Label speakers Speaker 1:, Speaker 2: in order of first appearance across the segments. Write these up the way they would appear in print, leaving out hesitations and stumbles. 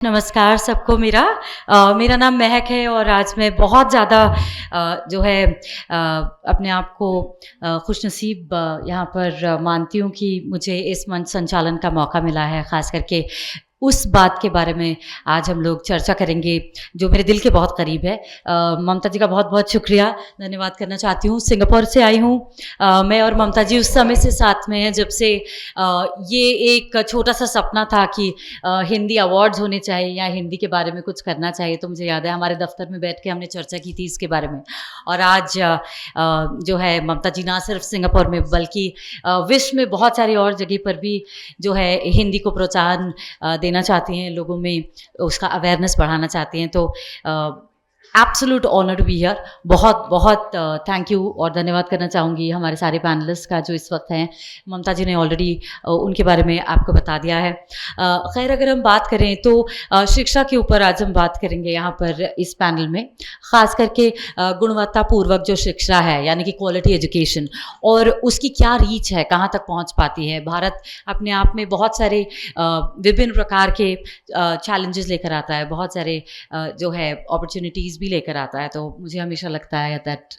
Speaker 1: नमस्कार सबको मेरा नाम महक है और आज मैं बहुत ज़्यादा जो है अपने आप को खुशनसीब यहाँ पर मानती हूँ कि मुझे इस मंच संचालन का मौका मिला है। ख़ास करके उस बात के बारे में आज हम लोग चर्चा करेंगे जो मेरे दिल के बहुत करीब है। ममता जी का बहुत-बहुत शुक्रिया, धन्यवाद करना चाहती हूँ। सिंगापुर से आई हूँ। मैं और ममता जी उस समय से साथ में हैं जब से ये एक छोटा-सा सपना था कि हिंदी अवार्ड्स होने चाहिए या हिंदी के बारे में कुछ करना चाहिए। तो मुझे याद है हमारे दफ्तर में बैठ के हमने चर्चा की थी इसके बारे में। और आज जो है ममता जी ना सिर्फ सिंगापुर में बल्कि विश्व में बहुत सारी और जगह पर भी जो है हिंदी को प्रोत्साहन देना चाहती हैं, लोगों में उसका अवेयरनेस बढ़ाना चाहती हैं। तो absolute honour to be here. बहुत थैंक यू और धन्यवाद करना चाहूँगी हमारे सारे पैनलिस्ट का जो इस वक्त हैं। ममता जी ने ऑलरेडी उनके बारे में आपको बता दिया है। खैर अगर हम बात करें तो शिक्षा के ऊपर आज हम बात करेंगे यहाँ पर इस पैनल में, ख़ास करके गुणवत्तापूर्वक जो शिक्षा है यानी कि क्वालिटी एजुकेशन और उसकी क्या रीच है, कहाँ तक पहुँच पाती है। भारत अपने आप में बहुत सारे विभिन्न प्रकार के चैलेंजेस लेकर आता है, बहुत सारे जो है अपॉर्चुनिटीज़ भी लेकर आता है। तो मुझे हमेशा लगता है दैट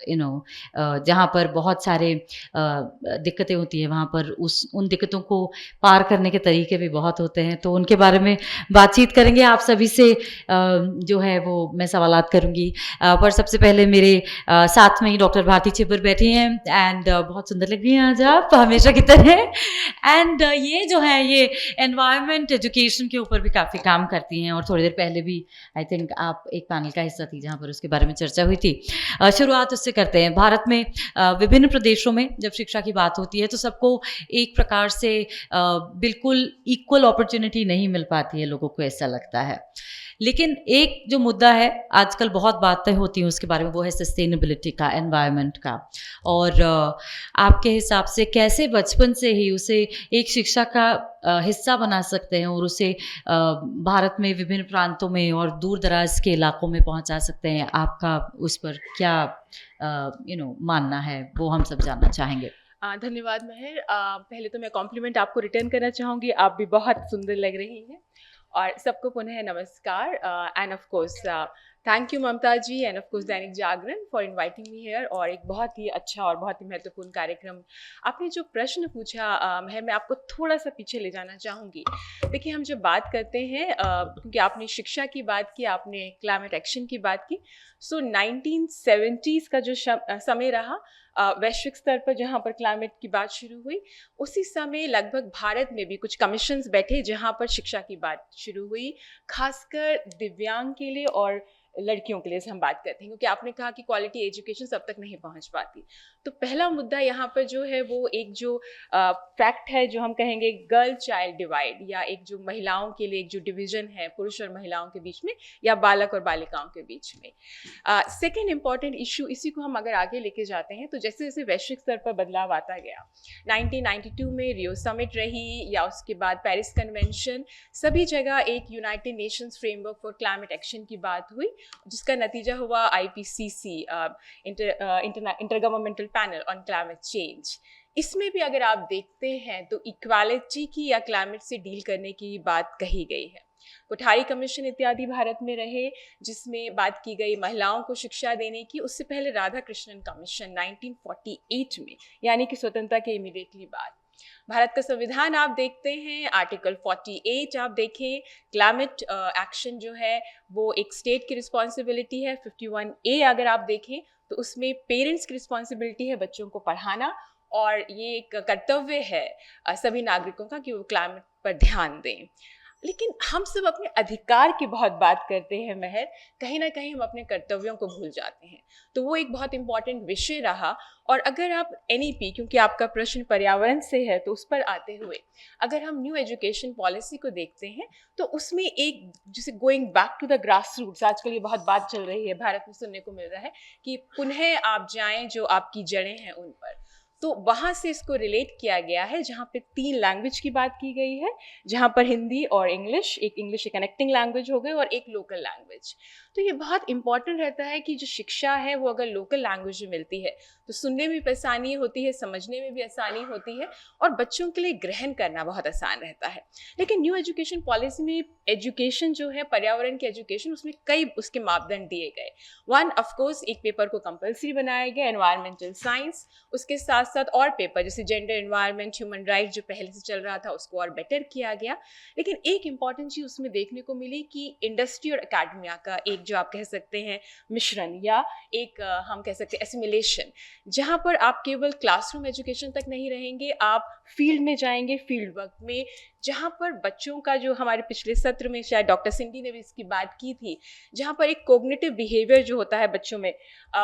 Speaker 1: जहाँ पर बहुत सारे दिक्कतें होती हैं वहाँ पर उन दिक्कतों को पार करने के तरीके भी बहुत होते हैं। तो उनके बारे में बातचीत करेंगे आप सभी से। जो है वो मैं सवालात करूँगी। पर सबसे पहले मेरे साथ में ही डॉक्टर भारती छिब्बर बैठी हैं एंड बहुत सुंदर लग रही हैं आज आप, हमेशा की तरह। एंड ये जो है ये एनवायरनमेंट एजुकेशन के ऊपर भी काफ़ी काम करती हैं और थोड़ी देर पहले भी आई थिंक आप एक पैनल का हिस्सा थी जहाँ पर उसके बारे में चर्चा हुई थी। शुरुआत उससे करते हैं। भारत में विभिन्न प्रदेशों में जब शिक्षा की बात होती है तो सबको एक प्रकार से बिल्कुल इक्वल अपॉर्चुनिटी नहीं मिल पाती है, लोगों को ऐसा लगता है। लेकिन एक जो मुद्दा है आजकल बहुत बातें होती हैं उसके बारे में, वो है सस्टेनेबिलिटी का, एनवायरनमेंट का। और आपके हिसाब से कैसे बचपन से ही उसे एक शिक्षा का हिस्सा बना सकते हैं और उसे भारत में विभिन्न प्रांतों में और दूर दराज के इलाकों में पहुंचा सकते हैं? आपका उस पर क्या मानना है, वो हम सब जानना चाहेंगे।
Speaker 2: धन्यवाद महर। पहले तो मैं कॉम्प्लीमेंट आपको रिटर्न करना चाहूँगी, आप भी बहुत सुंदर लग रही हैं। और सबको पुनः नमस्कार and of course thank you Mamta ji and of course Dainik Jagran for inviting me here. और एक बहुत ही अच्छा और बहुत ही महत्वपूर्ण कार्यक्रम आपने जो प्रश्न पूछा महर, मैं आपको थोड़ा सा पीछे ले जाना चाहूँगी। देखिए हम जब बात करते हैं क्योंकि आपने शिक्षा की बात की, आपने क्लाइमेट एक्शन की बात की, सो 1970s का जो समय रहा वैश्विक स्तर पर जहाँ पर क्लाइमेट की बात शुरू हुई, उसी समय लगभग भारत में भी कुछ कमीशंस बैठे जहाँ पर शिक्षा की बात शुरू हुई, खासकर दिव्यांग के लिए और लड़कियों के लिए हम बात करते हैं, क्योंकि आपने कहा कि क्वालिटी एजुकेशन सब तक नहीं पहुंच पाती। तो पहला मुद्दा यहाँ पर जो है वो एक जो फैक्ट है जो हम कहेंगे गर्ल चाइल्ड डिवाइड, या एक जो महिलाओं के लिए एक जो डिवीजन है पुरुष और महिलाओं के बीच में या बालक और बालिकाओं के बीच में। सेकेंड इंपॉर्टेंट इशू, इसी को हम अगर आगे लेके जाते हैं तो जैसे जैसे वैश्विक स्तर पर बदलाव आता गया, 1992 में रियो समिट रही या उसके बाद पेरिस कन्वेंशन, सभी जगह एक United Nations framework for climate action की बात हुई, जिसका नतीजा हुआ IPCC inter governmental panel on climate change. इसमें भी अगर आप देखते हैं तो इक्वालिटी की या क्लाइमेट से डील करने की बात कही गई है। कोठारी कमीशन इत्यादि भारत में रहे जिसमें बात की गई महिलाओं को शिक्षा देने की। उससे पहले राधा कृष्णन कमीशन 1948 में, यानी कि स्वतंत्रता के इमीडिएटली बाद। भारत का संविधान आप देखते हैं, आर्टिकल 48 आप देखें, क्लाइमेट एक्शन जो है वो एक स्टेट की रिस्पॉन्सिबिलिटी है। 51A अगर आप देखें तो उसमें पेरेंट्स की रिस्पॉन्सिबिलिटी है बच्चों को पढ़ाना, और ये एक कर्तव्य है सभी नागरिकों का कि वो क्लाइमेट पर ध्यान दें। लेकिन हम सब अपने अधिकार की बहुत बात करते हैं महर, कहीं ना कहीं हम अपने कर्तव्यों को भूल जाते हैं। तो वो एक बहुत इंपॉर्टेंट विषय रहा। और अगर आप NEP, क्योंकि आपका प्रश्न पर्यावरण से है, तो उस पर आते हुए अगर हम न्यू एजुकेशन पॉलिसी को देखते हैं तो उसमें एक जिसे going back to the grass roots, आजकल ये बहुत बात चल रही है, भारत में सुनने को मिल रहा है कि पुनः आप जाएं जो आपकी जड़ें हैं उन पर। तो वहाँ से इसको रिलेट किया गया है, जहाँ पे 3 लैंग्वेज की बात की गई है, जहाँ पर हिंदी और इंग्लिश एक कनेक्टिंग लैंग्वेज हो गई और एक लोकल लैंग्वेज। तो ये बहुत इंपॉर्टेंट रहता है कि जो शिक्षा है वो अगर लोकल लैंग्वेज में मिलती है तो सुनने में भी आसानी होती है, समझने में भी आसानी होती है और बच्चों के लिए ग्रहण करना बहुत आसान रहता है। लेकिन न्यू एजुकेशन पॉलिसी में एजुकेशन जो है, पर्यावरण की एजुकेशन, उसमें कई उसके मापदंड दिए गए। वन, ऑफ कोर्स एक पेपर को कंपलसरी बनाया गया, एनवायरमेंटल साइंस। उसके साथ साथ और पेपर जैसे जेंडर, एनवायरमेंट, ह्यूमन राइट जो पहले से चल रहा था उसको और बेटर किया गया। लेकिन एक इम्पॉर्टेंट चीज़ उसमें देखने को मिली कि इंडस्ट्री और एकेडमिया का एक जो आप कह सकते हैं मिश्रण, या एक हम कह सकते हैं एसिमिलेशन, जहाँ पर आप केवल क्लासरूम एजुकेशन तक नहीं रहेंगे, आप फील्ड में जाएंगे, फील्ड वर्क में, जहाँ पर बच्चों का जो हमारे पिछले सत्र में शायद डॉक्टर सिंडी ने भी इसकी बात की थी, जहाँ पर एक कोग्निटिव बिहेवियर जो होता है बच्चों में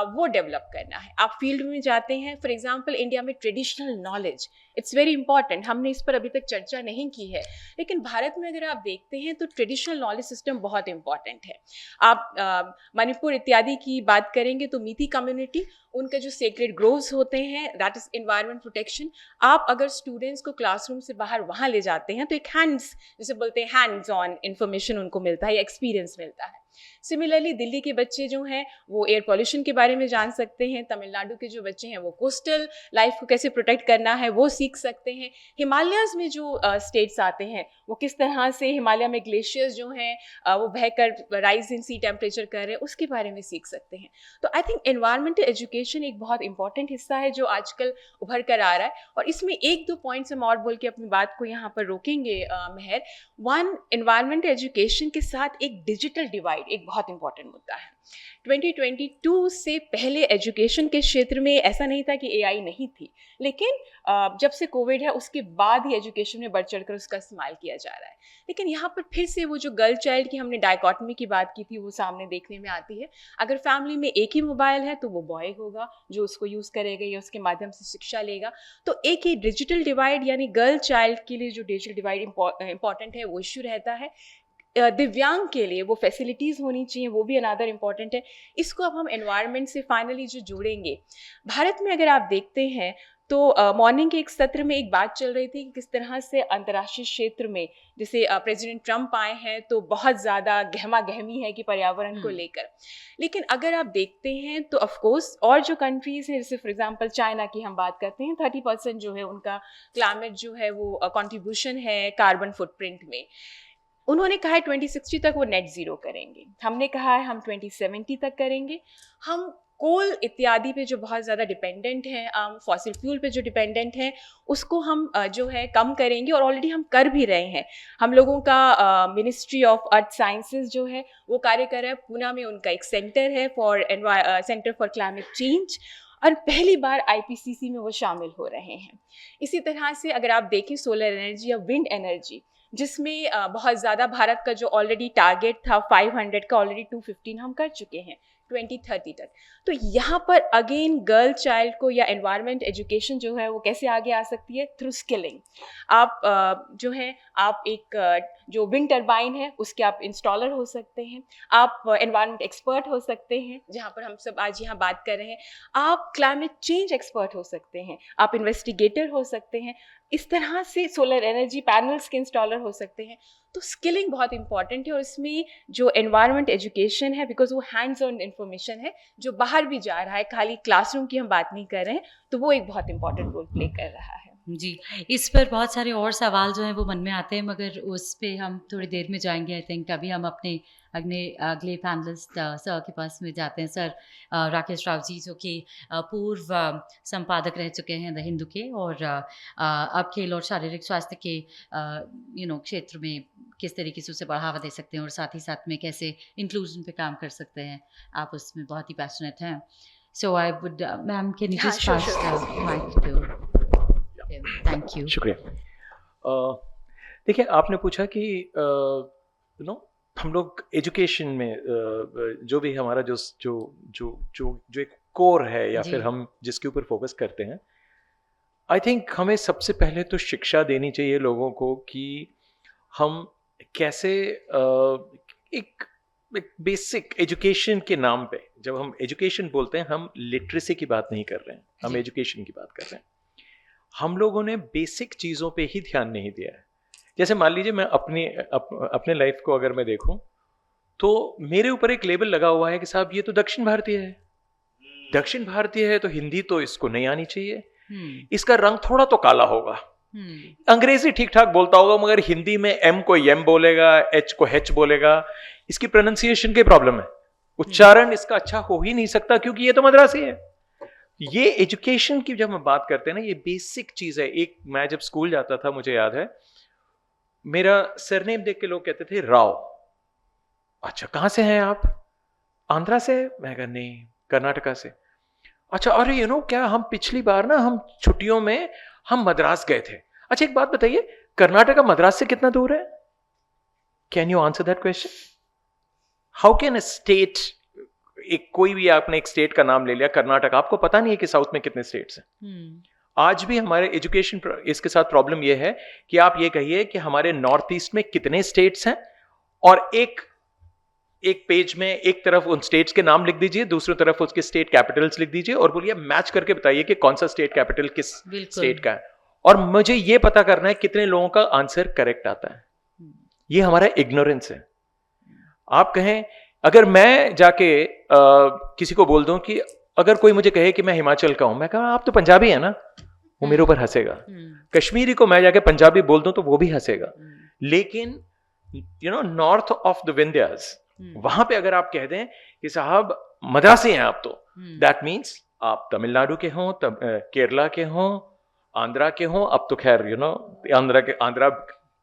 Speaker 2: वो डेवलप करना है। आप फील्ड में जाते हैं, फॉर एग्जांपल इंडिया में traditional knowledge it's very important, हमने इस पर अभी तक चर्चा नहीं की है, लेकिन भारत में अगर आप देखते हैं तो ट्रेडिशनल नॉलेज सिस्टम बहुत इंपॉर्टेंट है। आप मणिपुर इत्यादि की बात करेंगे तो मीती कम्युनिटी, उनके जो सेक्रेड ग्रोव्स होते हैं, दैट इज एनवायरनमेंट प्रोटेक्शन। आप अगर स्टूडेंट्स को क्लासरूम से बाहर वहाँ ले जाते हैं तो एक हैंड्स, जैसे बोलते हैं हैंड्स ऑन इंफॉर्मेशन उनको मिलता है या एक्सपीरियंस मिलता है। सिमिलरली दिल्ली के बच्चे जो हैं वो एयर पॉल्यूशन के बारे में जान सकते हैं, तमिलनाडु के जो बच्चे हैं वो कोस्टल लाइफ को कैसे प्रोटेक्ट करना है वो सीख सकते हैं, हिमालयस में जो स्टेट्स आते हैं वो किस तरह से हिमालय में ग्लेशियर्स जो हैं वो बहकर राइज इन सी टेम्परेचर कर रहे हैं उसके बारे में सीख सकते हैं। तो आई थिंक एनवायरमेंटल एजुकेशन एक बहुत इंपॉर्टेंट हिस्सा है जो आजकल उभर कर आ रहा है, और इसमें एक दो पॉइंट्स हम और बोल के अपनी बात को यहाँ पर रोकेंगे मेहर। वन, एनवायरमेंटल एजुकेशन के साथ एक डिजिटल डिवाइड एक बहुत इंपॉर्टेंट मुद्दा है। 2022 से पहले एजुकेशन के क्षेत्र में ऐसा नहीं था कि एआई नहीं थी, लेकिन जब से कोविड है उसके बाद ही एजुकेशन में बढ़ चढ़कर उसका इस्तेमाल किया जा रहा है। लेकिन यहाँ पर फिर से वो जो गर्ल चाइल्ड की हमने डायकॉटमी की बात की थी वो सामने देखने में आती है। अगर फैमिली में एक ही मोबाइल है तो वो बॉय होगा जो उसको यूज़ करेगा या उसके माध्यम से शिक्षा लेगा। तो एक ही डिजिटल डिवाइड यानी गर्ल चाइल्ड के लिए जो डिजिटल डिवाइड इंपॉर्टेंट है वो इश्यू रहता है। दिव्यांग के लिए वो फैसिलिटीज़ होनी चाहिए, वो भी अनदर इम्पॉर्टेंट है। इसको अब हम एनवायरनमेंट से फाइनली जो जोड़ेंगे, भारत में अगर आप देखते हैं तो मॉर्निंग के एक सत्र में एक बात चल रही थी कि किस तरह से अंतर्राष्ट्रीय क्षेत्र में जैसे प्रेसिडेंट ट्रंप आए हैं तो बहुत ज़्यादा गहमा गहमी है कि पर्यावरण को लेकर। लेकिन अगर आप देखते हैं तो ऑफ कोर्स और जो कंट्रीज़ हैं, जैसे फॉर एग्जांपल चाइना की हम बात करते हैं, 30% जो है उनका क्लाइमेट जो है वो कंट्रीब्यूशन है कार्बन फुटप्रिंट में। उन्होंने कहा है 2060 तक वो नेट ज़ीरो करेंगे, हमने कहा है हम 2070 तक करेंगे। हम कोल इत्यादि पे जो बहुत ज़्यादा डिपेंडेंट हैं, फॉसिल फ्यूल पे जो डिपेंडेंट हैं, उसको हम जो है कम करेंगे, और ऑलरेडी हम कर भी रहे हैं। हम लोगों का मिनिस्ट्री ऑफ अर्थ साइंसेज जो है वो कार्य कर रहा है, पूना में उनका एक सेंटर है सेंटर फॉर क्लाइमेट चेंज, और पहली बार आईपीसीसी में वो शामिल हो रहे हैं। इसी तरह से अगर आप देखें सोलर एनर्जी या विंड एनर्जी, जिसमें बहुत ज़्यादा भारत का जो ऑलरेडी टारगेट था 500 का, ऑलरेडी 215 हम कर चुके हैं 2030 तक। तो यहाँ पर अगेन गर्ल चाइल्ड को या एनवायरनमेंट एजुकेशन जो है वो कैसे आगे आ सकती है, थ्रू स्किलिंग। आप जो है आप एक जो विंड टर्बाइन है उसके आप इंस्टॉलर हो सकते हैं, आप एनवायरनमेंट एक्सपर्ट हो सकते हैं जहाँ पर हम सब आज यहाँ बात कर रहे हैं, आप क्लाइमेट चेंज एक्सपर्ट हो सकते हैं, आप इन्वेस्टिगेटर हो सकते हैं, इस तरह से सोलर एनर्जी पैनल्स के इंस्टॉलर हो सकते हैं। तो स्किलिंग बहुत इंपॉर्टेंट है, और इसमें जो एनवायरनमेंट एजुकेशन है, बिकॉज वो हैंड्स ऑन इंफॉर्मेशन है जो बाहर भी जा रहा है, खाली क्लासरूम की हम बात नहीं कर रहे हैं, तो वो एक बहुत इंपॉर्टेंट रोल प्ले कर रहा है।
Speaker 1: जी, इस पर बहुत सारे और सवाल जो हैं वो मन में आते हैं, मगर उस पे हम थोड़ी देर में जाएंगे। आई थिंक अभी हम अपने अगले पैनलिस्ट सर के पास में जाते हैं। सर राकेश राव जी, जो कि पूर्व संपादक रह चुके हैं द हिंदू के, और अब खेल और शारीरिक स्वास्थ्य के क्षेत्र में किस तरीके से उसे बढ़ावा दे सकते हैं और साथ ही साथ में कैसे इंक्लूजन पे काम कर सकते हैं, आप उसमें बहुत ही पैशनेट हैं। So I would ma'am, can you just pass the mic to. Thank you.
Speaker 3: शुक्रिया। देखिए, आपने पूछा कि हम लोग एजुकेशन में जो भी हमारा जो जो जो जो जो एक कोर है या फिर हम जिसके ऊपर फोकस करते हैं, आई थिंक हमें सबसे पहले तो शिक्षा देनी चाहिए लोगों को कि हम कैसे एक बेसिक एजुकेशन के नाम पे, जब हम एजुकेशन बोलते हैं हम लिटरेसी की बात नहीं कर रहे हैं, हम एजुकेशन की बात कर रहे हैं। हम लोगों ने बेसिक चीज़ों पे ही ध्यान नहीं दिया है। जैसे मान लीजिए मैं अपने लाइफ को अगर मैं देखूं तो मेरे ऊपर एक लेबल लगा हुआ है कि साहब ये तो दक्षिण भारतीय है, दक्षिण भारतीय है तो हिंदी तो इसको नहीं आनी चाहिए, इसका रंग थोड़ा तो काला होगा, अंग्रेजी ठीक ठाक बोलता होगा मगर हिंदी में एम को यम बोलेगा, एच को हेच बोलेगा, इसकी प्रोनाउंसिएशन की प्रॉब्लम है, उच्चारण इसका अच्छा हो ही नहीं सकता क्योंकि ये तो मद्रासी है। ये एजुकेशन की जब हम बात करते हैं ना, ये बेसिक चीज है। एक मैं जब स्कूल जाता था मुझे याद है, मेरा सरनेम देख के लोग कहते थे राव। अच्छा कहां से हैं आप? आंध्रा से? मैं कहा नहीं, कर्नाटका से। अच्छा, अरे यू नो क्या, हम पिछली बार ना हम छुट्टियों में हम मद्रास गए थे। अच्छा एक बात बताइए, कर्नाटका मद्रास से कितना दूर है? Can you answer that question? How can a state, एक कोई भी आपने एक स्टेट का नाम ले लिया कर्नाटक, आपको पता नहीं है कि साउथ में कितने स्टेट्स हैं। आज भी हमारे एजुकेशन इसके साथ प्रॉब्लम यह है कि आप ये कहिए कि हमारे नॉर्थ ईस्ट में कितने स्टेट्स हैं, और एक पेज में एक तरफ उन स्टेट्स के नाम लिख दीजिए, दूसरी तरफ उसके स्टेट कैपिटल्स लिख दीजिए और बोलिए मैच करके बताइए कि कौन सा स्टेट कैपिटल किस स्टेट का है, और मुझे ये पता करना है कितने लोगों का आंसर करेक्ट आता है। ये हमारा इग्नोरेंस है। आप कहें, अगर मैं जाके किसी को बोल दूं कि अगर कोई मुझे कहे कि मैं हिमाचल का हूं, मैं कहा आप तो पंजाबी है ना, वो मेरे ऊपर हंसेगा। कश्मीरी को मैं जाके पंजाबी बोल दूं तो वो भी हंसेगा। लेकिन you know north of the Vindhyas, वहां पे अगर आप कह दें कि साहब मद्रासी हैं आप, तो दैट मीन्स आप तमिलनाडु के हों, केरला के हों, आंध्रा के हों। अब तो खैर यू नो आंध्रा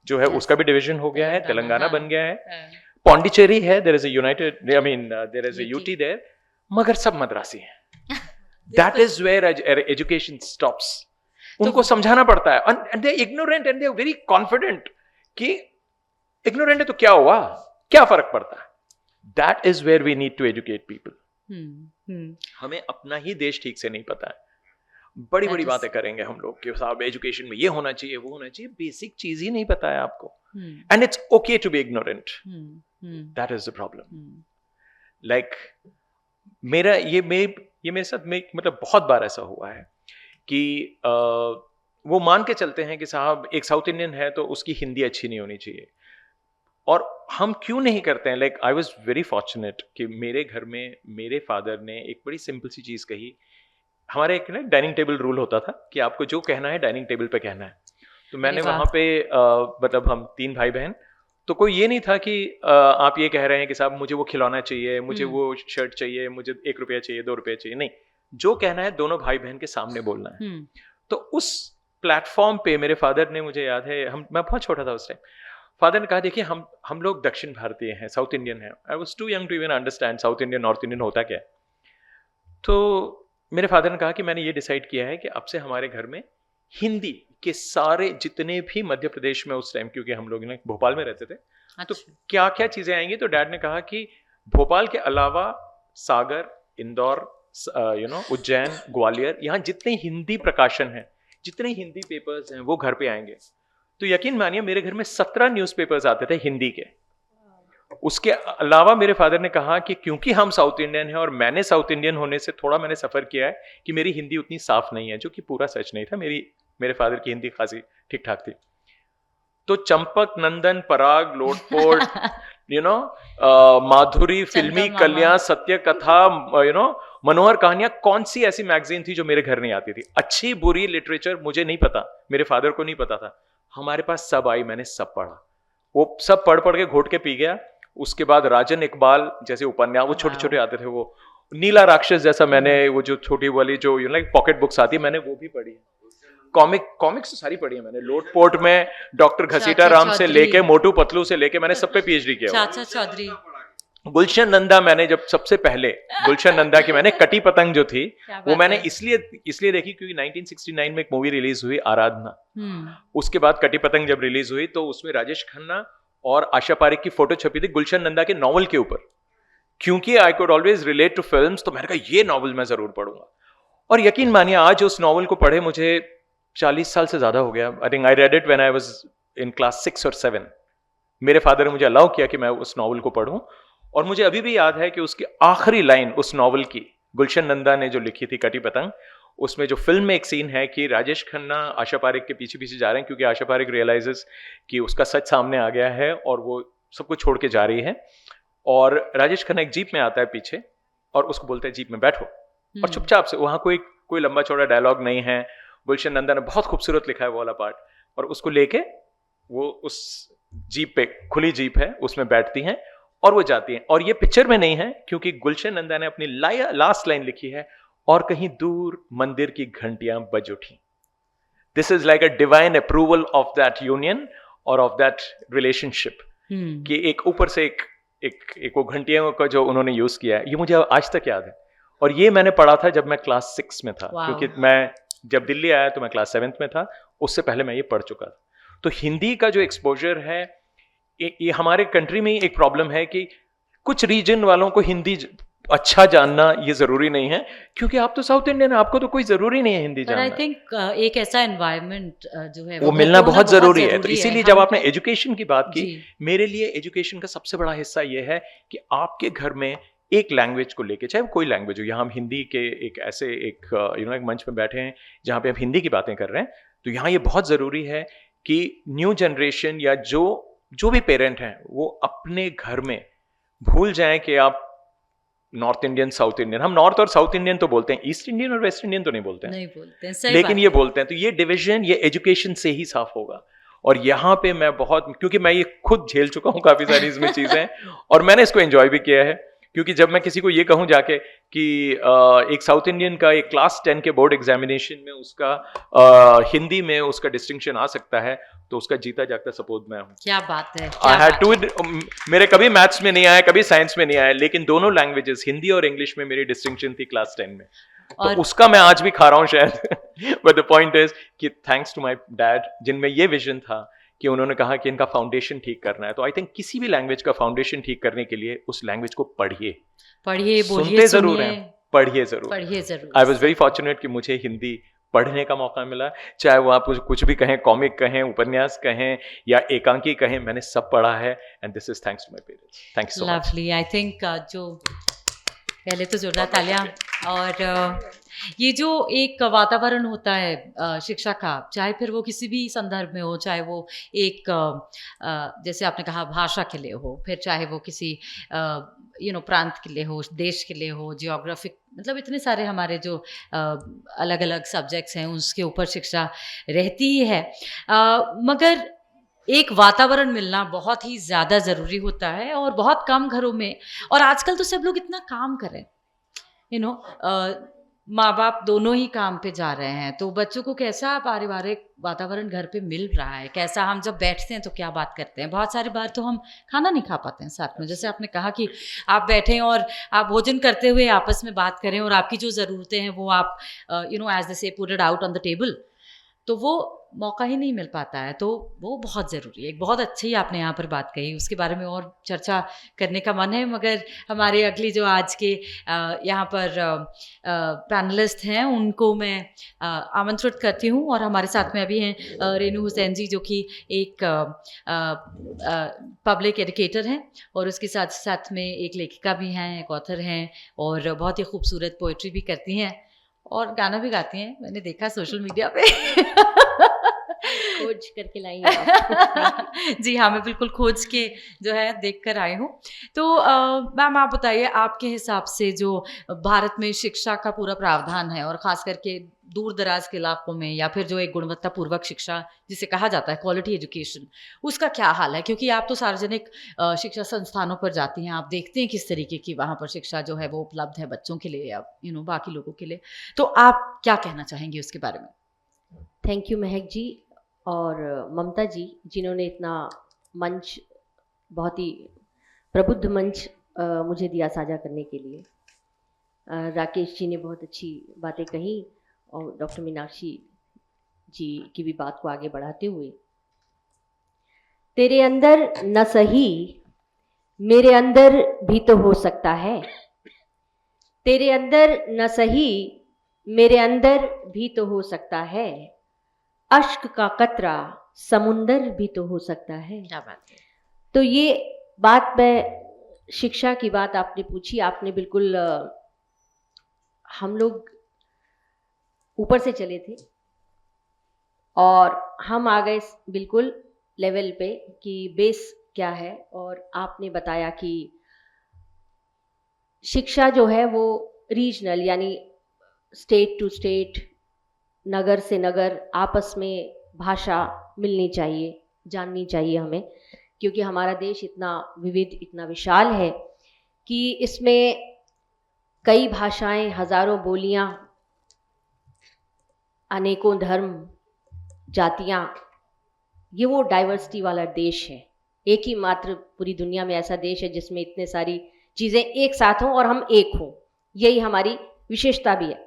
Speaker 3: जो है उसका भी डिवीजन हो गया है, तेलंगाना बन गया है, पौंडीचेरी है, there is a united, I mean there is a UT there, मगर सब मद्रासी हैं। That is where education stops. उनको समझाना पड़ता है, and they ignorant and they are very confident कि इग्नोरेंट है तो क्या हुआ, क्या फर्क पड़ता है। That is where we need to educate people. हमें अपना ही देश ठीक से नहीं पता है, बड़ी बड़ी बातें करेंगे हम लोग कि साहब एजुकेशन में ये होना चाहिए, वो होना चाहिए, बेसिक चीज ही नहीं पता है आपको। And it's okay to be ignorant, that is the problem. Like ये मेरे साथ मतलब बहुत बार ऐसा हुआ है कि वो मान के चलते हैं कि साहब एक साउथ इंडियन है तो उसकी हिंदी अच्छी नहीं होनी चाहिए, और हम क्यों नहीं करते हैं। Like I was very fortunate कि मेरे घर में मेरे फादर ने एक बड़ी सिंपल सी चीज़ कही। हमारे एक ना डाइनिंग टेबल रूल होता था कि आपको जो कहना है डाइनिंग टेबल पे कहना है। तो मैंने वहाँ पे मतलब हम 3 भाई बहन, तो कोई ये नहीं था कि आप ये कह रहे हैं कि साहब मुझे वो खिलौना चाहिए, मुझे वो शर्ट चाहिए, मुझे 1 रुपया चाहिए, 2 रुपये चाहिए, नहीं, जो कहना है दोनों भाई बहन के सामने बोलना है। तो उस प्लेटफॉर्म पे मेरे फादर ने, मुझे याद है मैं बहुत छोटा था उस टाइम, फादर ने कहा देखिए हम लोग दक्षिण भारतीय हैं, साउथ इंडियन हैं। I was too young to even understand south Indian north Indian होता क्या है। तो मेरे फादर ने कहा कि मैंने ये डिसाइड किया है कि अब से हमारे घर में हिंदी के सारे जितने भी मध्य प्रदेश में उस टाइम, क्योंकि हम लोग ना भोपाल में रहते थे, तो क्या क्या चीज़ें आएंगी, तो डैड ने कहा कि भोपाल के अलावा सागर, इंदौर, उज्जैन, ग्वालियर, यहाँ जितने हिंदी प्रकाशन हैं, जितने हिंदी पेपर्स हैं वो घर पे आएंगे। तो यकीन मानिए मेरे घर में 17 न्यूज़पेपर्स आते थे हिंदी के। उसके अलावा मेरे फादर ने कहा कि क्योंकि हम साउथ इंडियन हैं और मैंने साउथ इंडियन होने से थोड़ा मैंने सफ़र किया है कि मेरी हिंदी उतनी साफ नहीं है, जो कि पूरा सच नहीं था। मेरे फादर की हिंदी खासी ठीक ठाक थी। तो चंपक, नंदन, पराग, लोटपोट, माधुरी, फिल्मी कल्याण, सत्य कथा, मनोहर कहानियां, कौन सी ऐसी मैगजीन थी जो मेरे घर नहीं आती थी। अच्छी बुरी लिटरेचर मुझे नहीं पता, मेरे फादर को नहीं पता था, हमारे पास सब आई, मैंने सब पढ़ा। वो सब पढ़ के घोट के पी गया। उसके बाद राजन इकबाल जैसे उपन्यास, वो छोटे छोटे आते थे, वो नीला राक्षस जैसा, मैंने वो जो छोटी वाली जो पॉकेट बुक्स आती है, मैंने वो भी पढ़ी है। कॉमिक्स तो सारी पढ़ी है मैंने। लोटपोट में डॉक्टर घसीटा राम से लेके मोटू पतलू से लेके मैंने सब पे पीएचडी किया।
Speaker 1: चाचा चौधरी,
Speaker 3: गुलशन नंदा, मैंने जब सबसे पहले गुलशन नंदा की मैंने कटी पतंग जो थी वो मैंने इसलिए देखी क्योंकि 1969 में एक मूवी रिलीज हुई आराधना। उसके बाद कटी पतंग जब रिलीज हुई तो उसमें राजेश खन्ना और आशा पारेख की फोटो छपी थी गुलशन नंदा के नॉवल के ऊपर। क्योंकि I could always relate to films, तो मैंने कहा ये नॉवल मैं जरूर पढ़ूंगा। और यकीन मानिए आज उस नॉवल को पढ़े मुझे 40 साल से ज्यादा हो गया। I think I read it when I was in class 6 और 7। मेरे फादर ने मुझे अलाउ किया कि मैं उस नॉवल को पढ़ूं, और मुझे अभी भी याद है कि उसकी आखिरी लाइन उस नॉवल की, गुलशन नंदा ने जो लिखी थी कटी पतंग, उसमें जो फिल्म में एक सीन है कि राजेश खन्ना आशा पारेख के पीछे पीछे जा रहे हैं क्योंकि आशा पारेख रियलाइजेस कि उसका सच सामने आ गया है और वो सब कुछ छोड़ के जा रही है, और राजेश खन्ना एक जीप में आता है पीछे और उसको बोलते हैं जीप में बैठो, और चुपचाप से, वहां कोई लंबा चौड़ा डायलॉग नहीं है। गुलशन नंदा ने बहुत खूबसूरत लिखा है वो वाला पार्ट, और उसको लेके वो उस जीप पे, खुली जीप है, उसमें बैठती हैं और वो जाती हैं। और ये पिक्चर में नहीं है क्योंकि गुलशन नंदा ने अपनी लास्ट लाइन लिखी है, और कहीं दूर मंदिर की घंटियां बज उठी। This is like a divine approval of that union और ऑफ दैट रिलेशनशिप, कि एक ऊपर से एक वो घंटियों का जो उन्होंने यूज किया है, ये मुझे आज तक याद है। और ये मैंने पढ़ा था जब मैं क्लास 6 में था, क्योंकि मैं जब दिल्ली आया तो मैं क्लास 7 में था, उससे पहले मैं ये पढ़ चुका था। तो हिंदी का जो एक्सपोजर है, ये हमारे कंट्री में एक प्रॉब्लम है कि कुछ रीजन वालों को हिंदी अच्छा जानना ये जरूरी नहीं है, क्योंकि आप तो साउथ इंडियन है, आपको तो कोई जरूरी नहीं है हिंदी जानना।
Speaker 1: आई थिंक एक ऐसा एनवायरनमेंट जो है
Speaker 3: वो मिलना बहुत जरूरी है। तो इसीलिए जब आपने एजुकेशन की बात की, मेरे लिए एजुकेशन का सबसे बड़ा हिस्सा ये है कि आपके घर में एक लैंग्वेज को लेके, चाहे कोई लैंग्वेज हो, यहाँ हम हिंदी के एक ऐसे एक मंच में बैठे हैं जहाँ पे हम हिंदी की बातें कर रहे हैं, तो यहाँ ये बहुत ज़रूरी है कि न्यू जनरेशन या जो भी पेरेंट हैं वो अपने घर में भूल जाएं कि आप नॉर्थ इंडियन, साउथ इंडियन, हम नॉर्थ और साउथ इंडियन तो बोलते हैं, ईस्ट इंडियन और वेस्ट इंडियन तो नहीं बोलते हैं, लेकिन ये बोलते हैं। तो ये डिवीजन, ये एजुकेशन से ही साफ होगा। और यहाँ पे मैं बहुत, क्योंकि मैं ये खुद झेल चुका हूँ काफ़ी सारी इसमें चीज़ें, और मैंने इसको एंजॉय भी किया है। क्योंकि जब मैं किसी को ये कहूँ जाके कि एक साउथ इंडियन का एक क्लास 10 के बोर्ड एग्जामिनेशन में उसका हिंदी में उसका डिस्टिंक्शन आ सकता है, तो उसका जीता जागता सपोर्ट मैं हूँ।
Speaker 1: क्या बात है।
Speaker 3: आई हैड टू, मेरे कभी मैथ्स में नहीं आया, कभी साइंस में नहीं आया, लेकिन दोनों लैंग्वेजेस, हिंदी और इंग्लिश में मेरी डिस्टिंक्शन थी क्लास 10 में, तो उसका मैं आज भी खा रहा हूँ शायद। बट द पॉइंट इज कि थैंक्स टू माय डैड, जिनमें ये विजन था कि उन्होंने कहा कि इनका फाउंडेशन ठीक करना है। तो आई थिंक किसी भी लैंग्वेज का फाउंडेशन ठीक करने के लिए उस लैंग्वेज को पढ़िए, बोलिए, सुनते जरूर हैं, पढ़िए जरूर। आई वॉज वेरी फॉर्चुनेट कि मुझे हिंदी पढ़ने का मौका मिला, चाहे वो आप कुछ भी कहें, कॉमिक कहें, उपन्यास कहें या एकांकी कहें, मैंने सब पढ़ा है, and this is thanks to my parents. Thanks so much.
Speaker 1: Lovely. I think जो पहले तो जोरदार तालियां। और ये जो एक वातावरण होता है शिक्षा का, चाहे फिर वो किसी भी संदर्भ में हो, चाहे वो एक जैसे आपने कहा भाषा के लिए हो, फिर चाहे वो किसी प्रांत के लिए हो, देश के लिए हो, जियोग्राफिक, मतलब इतने सारे हमारे जो अलग अलग सब्जेक्ट्स हैं उसके ऊपर शिक्षा रहती ही है। मगर एक वातावरण मिलना बहुत ही ज़्यादा ज़रूरी होता है, और बहुत कम घरों में, और आजकल तो सब लोग इतना काम कर रहे हैं, माँ बाप दोनों ही काम पे जा रहे हैं, तो बच्चों को कैसा पारिवारिक वातावरण घर पे मिल रहा है, कैसा हम जब बैठते हैं तो क्या बात करते हैं। बहुत सारी बार तो हम खाना नहीं खा पाते हैं साथ में, जैसे आपने कहा कि आप बैठें और आप भोजन करते हुए आपस में बात करें, और आपकी जो ज़रूरतें हैं वो आप एज दे से put it out on the table, तो वो मौका ही नहीं मिल पाता है। तो वो बहुत ज़रूरी है। एक बहुत अच्छी आपने यहाँ पर बात कही, उसके बारे में और चर्चा करने का मन है, मगर हमारे अगली जो आज के यहाँ पर पैनलिस्ट हैं उनको मैं आमंत्रित करती हूँ। और हमारे साथ में अभी हैं रेनू हुसैन जी, जो कि एक पब्लिक एजुकेटर हैं, और उसके साथ साथ में एक लेखिका भी हैं, एक ऑथर हैं, और बहुत ही खूबसूरत पोइट्री भी करती हैं, और गाना भी गाती हैं, मैंने देखा सोशल मीडिया पे।
Speaker 4: खोज करके लाई है।
Speaker 1: जी हाँ, मैं बिल्कुल खोज के जो है देख कर आई हूँ। तो मैम आप बताइए, आपके हिसाब से जो भारत में शिक्षा का पूरा प्रावधान है, और ख़ास करके दूर दराज के इलाकों में, या फिर जो एक गुणवत्तापूर्वक शिक्षा जिसे कहा जाता है क्वालिटी एजुकेशन, उसका क्या हाल है? क्योंकि आप तो सार्वजनिक शिक्षा संस्थानों पर जाती हैं, आप देखते हैं किस तरीके की वहाँ पर शिक्षा जो है वो उपलब्ध है बच्चों के लिए या बाकी लोगों के लिए, तो आप क्या कहना चाहेंगे उसके बारे में?
Speaker 4: थैंक यू महक जी और ममता जी, जिन्होंने इतना मंच, बहुत ही प्रबुद्ध मंच मुझे दिया साझा करने के लिए। राकेश जी ने बहुत अच्छी बातें कही, और डॉक्टर मीनाक्षी जी की भी बात को आगे बढ़ाते हुए, तेरे अंदर न सही मेरे अंदर भी तो हो सकता है, तेरे अंदर न सही मेरे अंदर भी तो हो सकता है, अश्क का कतरा समुंदर भी तो हो सकता है।
Speaker 1: क्या बात है।
Speaker 4: तो ये बात, मैं शिक्षा की बात आपने पूछी, आपने बिल्कुल, हम लोग, ऊपर से चले थे और हम आ गए बिल्कुल लेवल पे कि बेस क्या है। और आपने बताया कि शिक्षा जो है वो रीजनल यानी स्टेट टू स्टेट, नगर से नगर आपस में भाषा मिलनी चाहिए, जाननी चाहिए हमें, क्योंकि हमारा देश इतना विविध, इतना विशाल है कि इसमें कई भाषाएं, हजारों बोलियां, अनेकों धर्म, जातियां, ये वो डाइवर्सिटी वाला देश है। एक ही मात्र पूरी दुनिया में ऐसा देश है जिसमें इतने सारी चीज़ें एक साथ हों और हम एक हों, यही हमारी विशेषता भी है।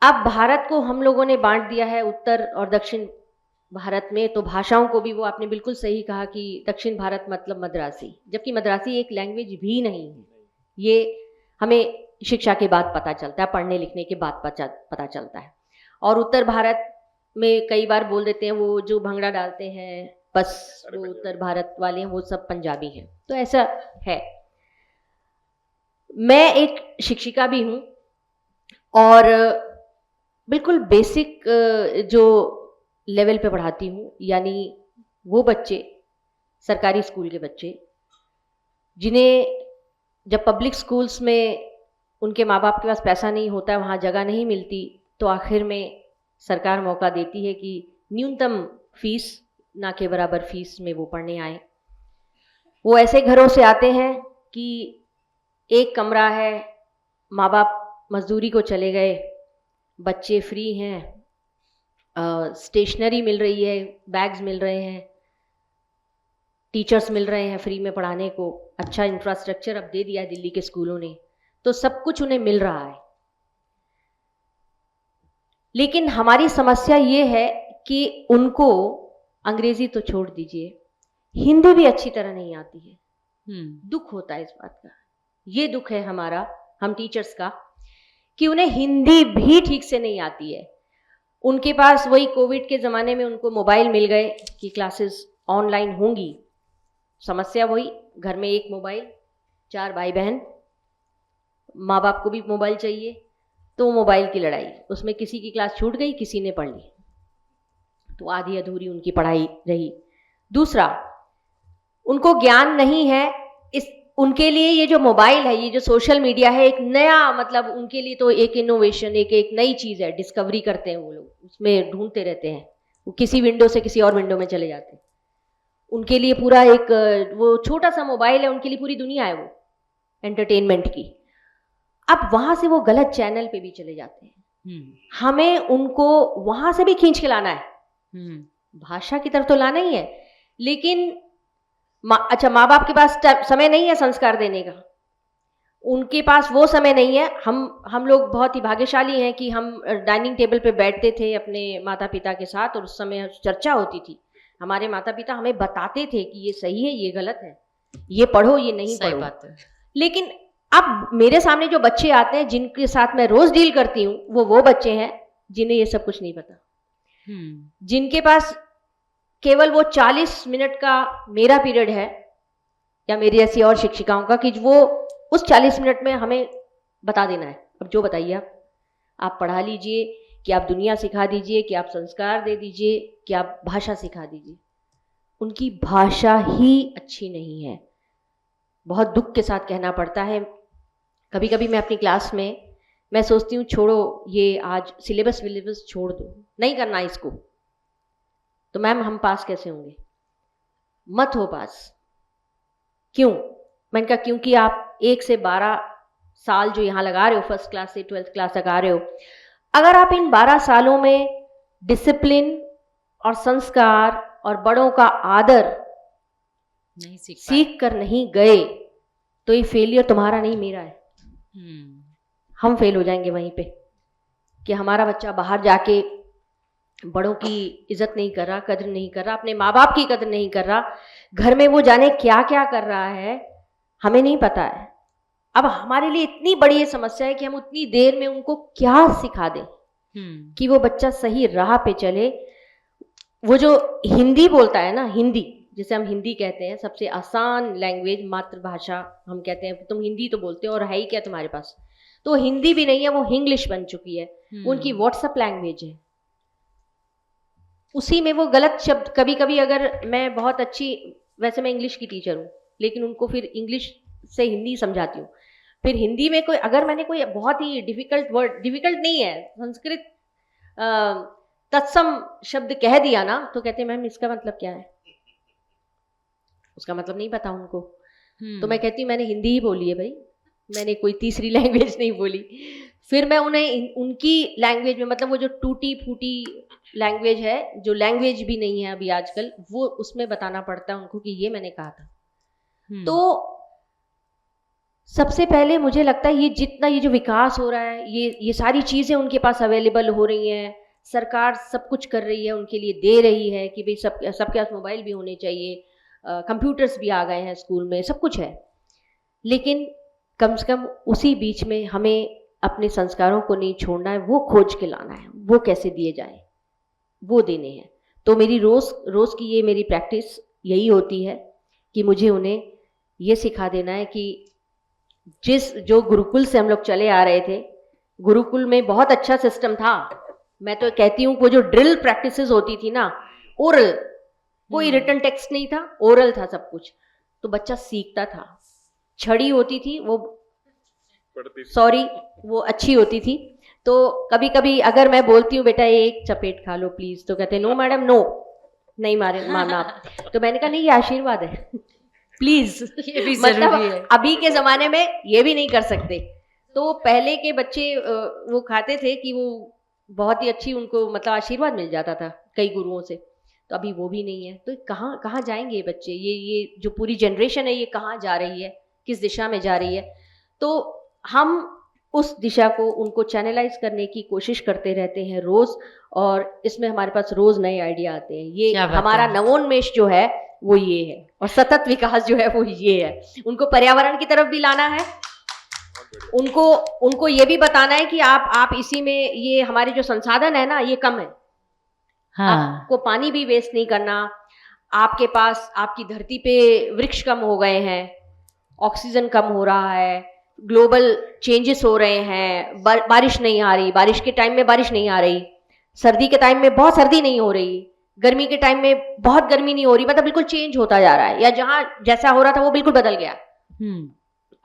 Speaker 4: अब भारत को हम लोगों ने बांट दिया है उत्तर और दक्षिण भारत में, तो भाषाओं को भी, वो आपने बिल्कुल सही कहा कि दक्षिण भारत मतलब मद्रासी, जबकि मद्रासी एक लैंग्वेज भी नहीं है। ये हमें शिक्षा के बाद पता चलता है, पढ़ने लिखने के बाद पता चलता है। और उत्तर भारत में कई बार बोल देते हैं वो जो भंगड़ा डालते हैं, बस वो उत्तर भारत वाले हैं, वो सब पंजाबी हैं। तो ऐसा है। मैं एक शिक्षिका भी हूँ और बिल्कुल बेसिक जो लेवल पे पढ़ाती हूँ, यानी वो बच्चे, सरकारी स्कूल के बच्चे जिन्हें जब पब्लिक स्कूल्स में उनके माँ बाप के पास पैसा नहीं होता, वहाँ जगह नहीं मिलती, तो आखिर में सरकार मौका देती है कि न्यूनतम फीस, ना के बराबर फीस में वो पढ़ने आए। वो ऐसे घरों से आते हैं कि एक कमरा है, माँ बाप मजदूरी को चले गए, बच्चे फ्री हैं, स्टेशनरी मिल रही है, बैग्स मिल रहे हैं, टीचर्स मिल रहे हैं फ्री में पढ़ाने को, अच्छा इंफ्रास्ट्रक्चर अब दे दिया है दिल्ली के स्कूलों ने, तो सब कुछ उन्हें मिल रहा है। लेकिन हमारी समस्या ये है कि उनको अंग्रेजी तो छोड़ दीजिए, हिंदी भी अच्छी तरह नहीं आती है। दुख होता है इस बात का, ये दुख है हमारा, हम टीचर्स का, कि उन्हें हिंदी भी ठीक से नहीं आती है। उनके पास वही कोविड के ज़माने में उनको मोबाइल मिल गए कि क्लासेस ऑनलाइन होंगी, समस्या वही, घर में एक मोबाइल, 4 भाई बहन, माँ बाप को भी मोबाइल चाहिए, तो मोबाइल की लड़ाई, उसमें किसी की क्लास छूट गई, किसी ने पढ़ ली, तो आधी अधूरी उनकी पढ़ाई रही। दूसरा, उनको ज्ञान नहीं है, इस उनके लिए ये जो मोबाइल है, ये जो सोशल मीडिया है, एक नया, मतलब उनके लिए तो एक इनोवेशन, एक नई चीज़ है, डिस्कवरी करते हैं वो लोग, उसमें ढूंढते रहते हैं, वो किसी विंडो से किसी और विंडो में चले जाते हैं। उनके लिए पूरा एक वो छोटा सा मोबाइल है, उनके लिए पूरी दुनिया है वो एंटरटेनमेंट की। अब वहाँ से वो गलत चैनल पे भी चले जाते हैं। हमें उनको वहाँ से भी खींच के लाना है, भाषा की तरफ तो लाना ही है, लेकिन अच्छा, माँ बाप के पास समय नहीं है संस्कार देने का, उनके पास वो समय नहीं है। हम लोग बहुत ही भाग्यशाली हैं कि हम डाइनिंग टेबल पे बैठते थे अपने माता पिता के साथ, और उस समय चर्चा होती थी, हमारे माता पिता हमें बताते थे कि ये सही है, ये गलत है, ये पढ़ो, ये नहीं पढ़ो। बात है। लेकिन अब मेरे सामने जो बच्चे आते हैं, जिनके साथ मैं रोज डील करती हूँ, वो बच्चे हैं जिन्हें ये सब कुछ नहीं पता, जिनके पास केवल वो 40 मिनट का मेरा पीरियड है, या मेरी ऐसी और शिक्षिकाओं का, कि वो उस 40 मिनट में हमें बता देना है, अब जो बताइए आप पढ़ा लीजिए, कि आप दुनिया सिखा दीजिए, कि आप संस्कार दे दीजिए, कि आप भाषा सिखा दीजिए। उनकी भाषा ही अच्छी नहीं है, बहुत दुख के साथ कहना पड़ता है। कभी कभी मैं अपनी क्लास में मैं सोचती हूँ, छोड़ो ये आज सिलेबस छोड़ दो, नहीं करना इसको, तो मैम हम पास कैसे होंगे? मत हो पास। क्यों? मैंने कहा क्योंकि आप 1 से 12 साल जो यहाँ लगा रहे हो, फर्स्ट क्लास से 12th क्लास लगा रहे हो, अगर आप इन 12 सालों में डिसिप्लिन और संस्कार और बड़ों का आदर
Speaker 1: नहीं
Speaker 4: सीख कर नहीं गए, तो ये फेलियर तुम्हारा नहीं, मेरा है। हम फेल हो जाएंगे वहीं पे, कि हमारा बच्चा बाहर जाके बड़ों की इज्जत नहीं कर रहा, कदर नहीं कर रहा, अपने माँ बाप की कदर नहीं कर रहा, घर में वो जाने क्या क्या कर रहा है, हमें नहीं पता है। अब हमारे लिए इतनी बड़ी ये समस्या है कि हम उतनी देर में उनको क्या सिखा दें कि वो बच्चा सही राह पे चले। वो जो हिंदी बोलता है ना, हिंदी जिसे हम हिंदी कहते हैं, सबसे आसान लैंग्वेज, मातृभाषा हम कहते हैं, तुम हिंदी तो बोलते हो और है ही क्या तुम्हारे पास, तो हिंदी भी नहीं है, वो इंग्लिश बन चुकी है, उनकी व्हाट्सएप लैंग्वेज है, उसी में वो गलत शब्द कभी कभी, अगर मैं बहुत अच्छी, वैसे मैं इंग्लिश की टीचर हूँ लेकिन उनको फिर इंग्लिश से हिंदी समझाती हूँ, फिर हिंदी में कोई अगर मैंने कोई बहुत ही डिफिकल्ट वर्ड, डिफिकल्ट नहीं है, संस्कृत तत्सम शब्द कह दिया ना, तो कहते हैं मैम इसका मतलब क्या है, उसका मतलब नहीं पता उनको। तो मैं कहती हूँ मैंने हिंदी ही बोली है भाई, मैंने कोई तीसरी लैंग्वेज नहीं बोली। फिर मैं उन्हें उनकी लैंग्वेज में, मतलब वो जो टूटी फूटी लैंग्वेज है, जो लैंग्वेज भी नहीं है अभी आजकल, वो उसमें बताना पड़ता है उनको कि ये मैंने कहा था। तो सबसे पहले मुझे लगता है ये जितना ये जो विकास हो रहा है, ये सारी चीज़ें उनके पास अवेलेबल हो रही हैं, सरकार सब कुछ कर रही है उनके लिए, दे रही है कि भाई सबके पास मोबाइल भी होने चाहिए, कंप्यूटर्स भी आ गए हैं स्कूल में, सब कुछ है, लेकिन कम से कम उसी बीच में हमें अपने संस्कारों को नहीं छोड़ना है, वो खोज के लाना है, वो कैसे दिए जाए वो देने हैं। तो मेरी रोज़ की ये मेरी प्रैक्टिस यही होती है कि मुझे उन्हें ये सिखा देना है कि जो गुरुकुल से हम लोग चले आ रहे थे, गुरुकुल में बहुत अच्छा सिस्टम था, मैं तो कहती हूँ वो जो ड्रिल प्रैक्टिसेस होती थी ना, ओरल, कोई रिटन टेक्स्ट नहीं था, ओरल था सब कुछ, तो बच्चा सीखता था। छड़ी होती थी वो, सॉरी, वो अच्छी होती थी, तो कभी कभी अगर मैं बोलती हूँ बेटा एक चपेट खा लो प्लीज, तो कहते नो मैडम नो, नहीं मारना आप। तो मैंने कहा नहीं, ये आशीर्वाद है प्लीज,
Speaker 1: ये भी
Speaker 4: मतलब
Speaker 1: जरूरी है।
Speaker 4: अभी के ज़माने में ये भी नहीं कर सकते। तो पहले के बच्चे वो खाते थे कि वो बहुत ही अच्छी, उनको मतलब आशीर्वाद मिल जाता था कई गुरुओं से, तो अभी वो भी नहीं है। तो कहाँ जाएंगे ये बच्चे, ये जो पूरी जनरेशन है ये कहाँ जा रही है, किस दिशा में जा रही है? तो हम उस दिशा को उनको चैनलाइज करने की कोशिश करते रहते हैं रोज़, और इसमें हमारे पास रोज़ नए आइडिया आते हैं। ये हमारा नवोन्मेष जो है वो ये है, और सतत विकास जो है वो ये है। उनको पर्यावरण की तरफ भी लाना है, उनको ये भी बताना है कि आप इसी में, ये हमारे जो संसाधन है ना ये कम है, आपको पानी भी वेस्ट नहीं करना, आपके पास आपकी धरती पे वृक्ष कम हो गए हैं, ऑक्सीजन कम हो रहा है, ग्लोबल चेंजेस हो रहे हैं, बारिश नहीं आ रही, बारिश के टाइम में बारिश नहीं आ रही, सर्दी के टाइम में बहुत सर्दी नहीं हो रही, गर्मी के टाइम में बहुत गर्मी नहीं हो रही, मतलब बिल्कुल चेंज होता जा रहा है, या जहाँ जैसा हो रहा था वो बिल्कुल बदल गया।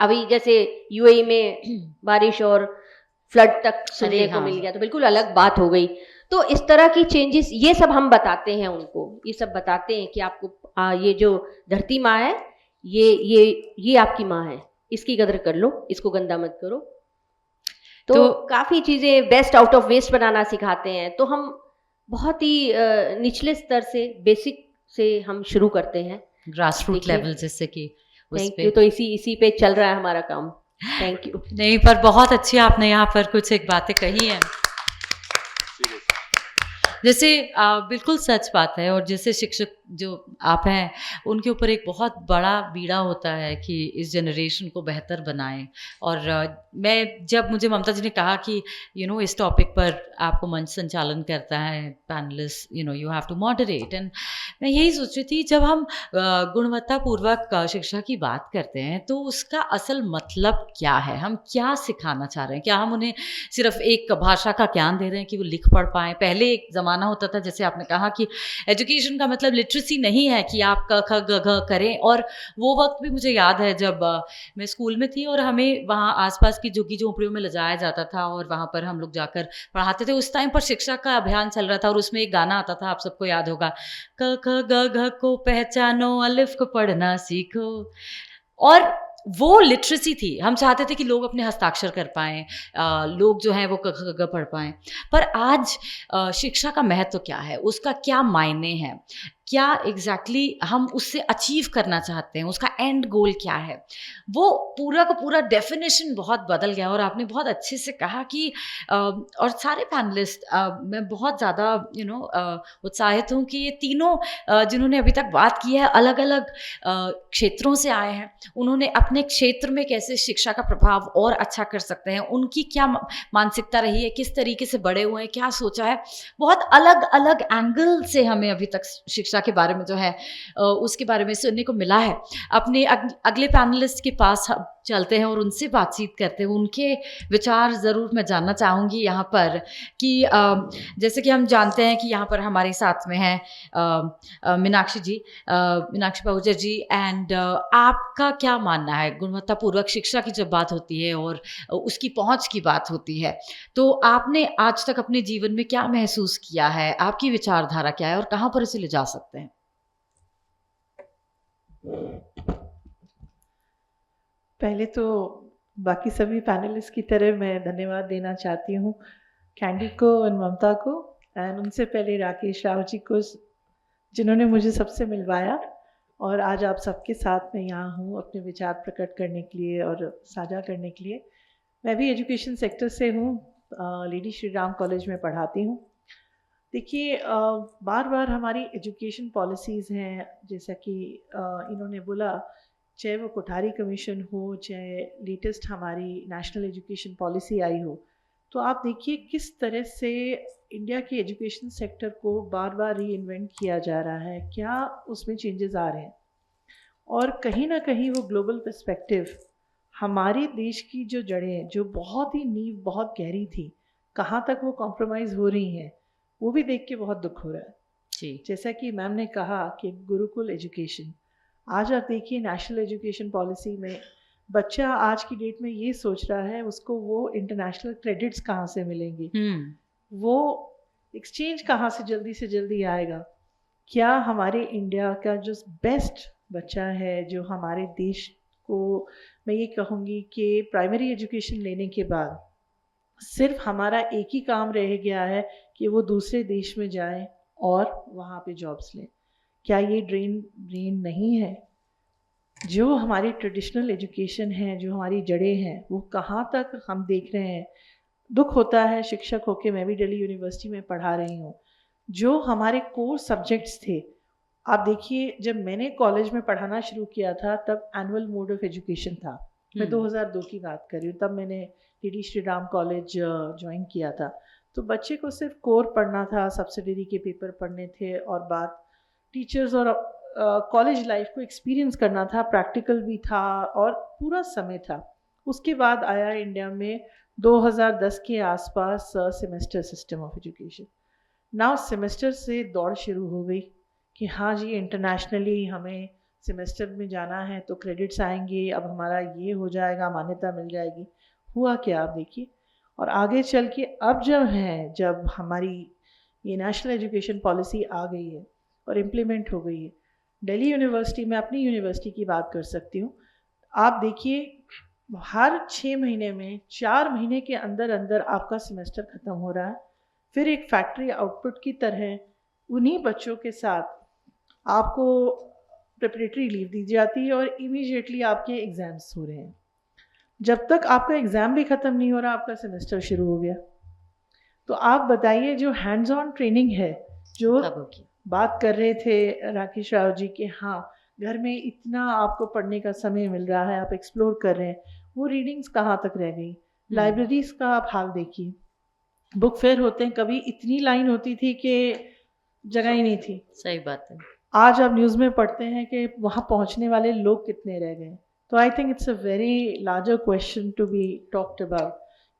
Speaker 4: अभी जैसे यूएई में बारिश और फ्लड तक सुनने को मिल गया, तो बिल्कुल अलग बात हो गई। तो इस तरह की चेंजेस ये सब हम बताते हैं उनको, ये सब बताते हैं कि आपको ये जो धरती माँ है ये आपकी माँ है, इसकी कदर कर लो, इसको गंदा मत करो। तो काफ़ी चीज़ें, बेस्ट आउट ऑफ वेस्ट बनाना सिखाते हैं। तो हम बहुत ही निचले स्तर से, बेसिक से हम शुरू करते हैं,
Speaker 1: ग्रास रूट लेवल, जिससे कि
Speaker 4: थैंक यू। तो इसी पे चल रहा है हमारा काम। Thank you.
Speaker 1: नहीं, पर बहुत अच्छी आपने यहाँ पर कुछ एक बातें कही हैं, जैसे बिल्कुल सच बात है। और जैसे शिक्षक जो आप हैं, उनके ऊपर एक बहुत बड़ा बीड़ा होता है कि इस जनरेशन को बेहतर बनाएं। और मैं जब मुझे ममता जी ने कहा कि इस टॉपिक पर आपको मंच संचालन करता है panelist, you have to moderate, and मैं यही सोच रही थी, जब हम गुणवत्तापूर्वक शिक्षा की बात करते हैं तो उसका असल मतलब क्या है, हम क्या सिखाना चाह रहे हैं? क्या हम उन्हें सिर्फ एक भाषा का ज्ञान दे रहे हैं कि वो लिख पढ़ पाएँ? पहले एक ज़माना होता था, जैसे आपने कहा कि एजुकेशन का मतलब लिटरेसी नहीं है कि आप क ख ग घ करें। और वो वक्त भी मुझे याद है जब मैं स्कूल में थी और हमें वहाँ आसपास की झुग्गी झोंपड़ियों में ले जाया जाता था और वहाँ पर हम लोग जाकर पढ़ाते थे। उस टाइम पर शिक्षा का अभियान चल रहा था और उसमें एक गाना आता था, आप सबको याद होगा, क ख ग घ को पहचानो, अलिफ को पढ़ना सीखो। और वो लिटरेसी थी, हम चाहते थे कि लोग अपने हस्ताक्षर कर पाएँ, लोग जो हैं वो क ख ग पढ़ पाएँ। पर आज शिक्षा का महत्व क्या है, उसका क्या मायने हैं, क्या एग्जैक्टली हम उससे अचीव करना चाहते हैं, उसका एंड गोल क्या है, वो पूरा का पूरा डेफिनेशन बहुत बदल गया। और आपने बहुत अच्छे से कहा कि और सारे पैनलिस्ट, मैं बहुत ज़्यादा उत्साहित हूँ कि ये तीनों जिन्होंने अभी तक बात की है, अलग अलग क्षेत्रों से आए हैं। उन्होंने अपने क्षेत्र में कैसे शिक्षा का प्रभाव और अच्छा कर सकते हैं, उनकी क्या मानसिकता रही है, किस तरीके से बड़े हुए हैं, क्या सोचा है, बहुत अलग अलग एंगल से हमें अभी तक शिक्षा के बारे में जो है उसके बारे में सुनने को मिला है। अपने अगले पैनलिस्ट के पास चलते हैं और उनसे बातचीत करते हैं, उनके विचार ज़रूर मैं जानना चाहूँगी यहाँ पर कि जैसे कि हम जानते हैं कि यहाँ पर हमारे साथ में हैं मीनाक्षी जी, मीनाक्षी पाहुजा जी, एंड आपका क्या मानना है गुणवत्तापूर्वक शिक्षा की जब बात होती है और उसकी पहुँच की बात होती है, तो आपने आज तक अपने जीवन में क्या महसूस किया है, आपकी विचारधारा क्या है और कहाँ पर इसे ले जा सकते हैं?
Speaker 5: पहले तो बाकी सभी पैनलिस्ट की तरह मैं धन्यवाद देना चाहती हूँ कैंडी को और ममता को, एंड उनसे पहले राकेश राव जी को, जिन्होंने मुझे सबसे मिलवाया और आज आप सबके साथ में यहाँ हूँ अपने विचार प्रकट करने के लिए और साझा करने के लिए। मैं भी एजुकेशन सेक्टर से हूँ, लेडी श्री राम कॉलेज में पढ़ाती हूँ। देखिए, बार बार हमारी एजुकेशन पॉलिसीज़ हैं, जैसा कि इन्होंने बोला, चाहे वो कोठारी कमीशन हो, चाहे लेटेस्ट हमारी नेशनल एजुकेशन पॉलिसी आई हो, तो आप देखिए किस तरह से इंडिया के एजुकेशन सेक्टर को बार बार री इन्वेंट किया जा रहा है, क्या उसमें चेंजेस आ रहे हैं, और कहीं ना कहीं वो ग्लोबल पर्सपेक्टिव हमारे देश की जो जड़ें, जो बहुत ही नींव बहुत गहरी थी, कहाँ तक वो कॉम्प्रोमाइज़ हो रही हैं, वो भी देख के बहुत दुख हो रहा है
Speaker 1: जी।
Speaker 5: जैसा कि मैम ने कहा कि गुरुकुल एजुकेशन, आज आप देखिए नेशनल एजुकेशन पॉलिसी में बच्चा आज की डेट में ये सोच रहा है उसको वो इंटरनेशनल क्रेडिट्स कहाँ से मिलेंगे, वो एक्सचेंज कहाँ से जल्दी आएगा, क्या हमारे इंडिया का जो बेस्ट बच्चा है, जो हमारे देश को, मैं ये कहूँगी कि प्राइमरी एजुकेशन लेने के बाद सिर्फ हमारा एक ही काम रह गया है कि वो दूसरे देश में जाएं और वहाँ पे जॉब्स लें, क्या ये ड्रेन नहीं है? जो हमारी ट्रेडिशनल एजुकेशन है, जो हमारी जड़ें हैं, वो कहाँ तक हम देख रहे हैं। दुख होता है, शिक्षक होके मैं भी दिल्ली यूनिवर्सिटी में पढ़ा रही हूँ, जो हमारे कोर सब्जेक्ट्स थे, आप देखिए जब मैंने कॉलेज में पढ़ाना शुरू किया था तब एनुअल मोड ऑफ एजुकेशन था, मैं 2002 की बात कर रही हूँ, तब मैंने lady Shri Ram college join किया था। तो बच्चे को सिर्फ कोर पढ़ना था, सब्सिडरी के पेपर पढ़ने थे और बात टीचर्स और कॉलेज लाइफ को एक्सपीरियंस करना था, प्रैक्टिकल भी था और पूरा समय था। उसके बाद आया इंडिया में 2010 के आसपास semester system of education. Now semester से दौड़ शुरू हो गई कि हाँ जी इंटरनेशनली हमें सेमेस्टर में जाना है तो क्रेडिट्स आएंगे, अब हमारा ये हो जाएगा, मान्यता मिल जाएगी। हुआ क्या आप देखिए, और आगे चल के अब जब हमारी ये नेशनल एजुकेशन पॉलिसी आ गई है और इम्प्लीमेंट हो गई है, दिल्ली यूनिवर्सिटी में, अपनी यूनिवर्सिटी की बात कर सकती हूँ, आप देखिए हर 6 महीने में 4 महीने के अंदर अंदर आपका सेमेस्टर ख़त्म हो रहा है, फिर एक फैक्ट्री आउटपुट की तरह उन्हीं बच्चों के साथ आपको प्रिपरेटरी लीव दी जाती है और इमीडिएटली आपके एग्ज़ाम्स हो रहे हैं। जब तक आपका एग्ज़ाम भी ख़त्म नहीं हो रहा, आपका सेमेस्टर शुरू हो गया। तो आप बताइए, जो हैंड्स ऑन ट्रेनिंग है, जो बात कर रहे थे राकेश राव जी के, हाँ घर में इतना आपको पढ़ने का समय मिल रहा है, आप एक्सप्लोर कर रहे हैं, वो रीडिंग्स कहाँ तक रह गई? लाइब्रेरीज़ का आप हाल देखिए, बुक फेयर होते हैं, कभी इतनी लाइन होती थी कि जगह ही नहीं थी।
Speaker 1: सही बात है।
Speaker 5: आज आप न्यूज़ में पढ़ते हैं कि वहाँ पहुँचने वाले लोग कितने रह गए। तो I think it's a very larger question to be talked about,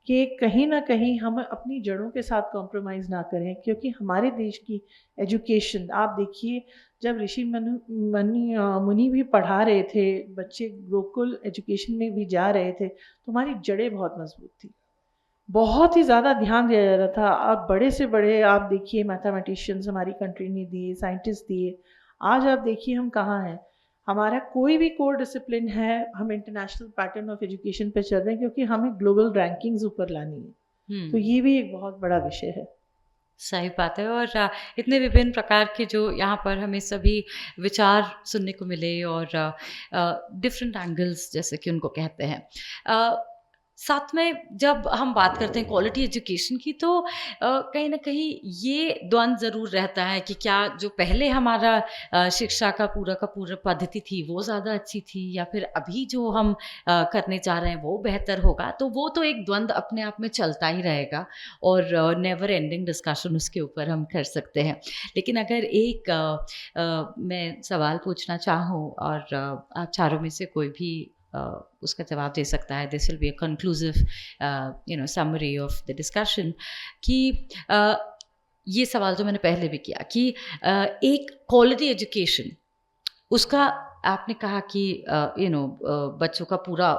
Speaker 5: कि कहीं ना कहीं हम अपनी जड़ों के साथ कॉम्प्रोमाइज़ ना करें, क्योंकि हमारे देश की एजुकेशन, आप देखिए जब ऋषि मुनि भी पढ़ा रहे थे, बच्चे गुरुकुल एजुकेशन में भी जा रहे थे, तो हमारी जड़ें बहुत मजबूत थी, बहुत ही ज़्यादा ध्यान दिया जा रहा था। आप बड़े से बड़े आप देखिए मैथमेटिशियंस हमारी कंट्री ने दिए, साइंटिस्ट दिए। आज आप देखिए हम कहाँ हैं, हमारा कोई भी कोर डिसिप्लिन है, हम इंटरनेशनल पैटर्न ऑफ एजुकेशन पे चल रहे हैं, क्योंकि हमें ग्लोबल रैंकिंग्स ऊपर लानी है। तो ये भी एक बहुत बड़ा विषय है।
Speaker 1: सही बात है। और इतने विभिन्न प्रकार के जो यहाँ पर हमें सभी विचार सुनने को मिले और डिफरेंट एंगल्स जैसे कि उनको कहते हैं। साथ में जब हम बात करते हैं क्वालिटी एजुकेशन की, तो कहीं ना कहीं ये द्वंद ज़रूर रहता है कि क्या जो पहले हमारा शिक्षा का पूरा पद्धति थी वो ज़्यादा अच्छी थी, या फिर अभी जो हम करने जा रहे हैं वो बेहतर होगा। तो वो तो एक द्वंद अपने आप में चलता ही रहेगा और नेवर एंडिंग डिस्कशन उसके ऊपर हम कर सकते हैं। लेकिन अगर एक मैं सवाल पूछना चाहूँ और आप चारों में से कोई भी उसका जवाब दे सकता है. This will be a conclusive summary of the discussion कि ये सवाल जो मैंने पहले भी किया कि एक क्वालिटी एजुकेशन, उसका आपने कहा कि बच्चों का पूरा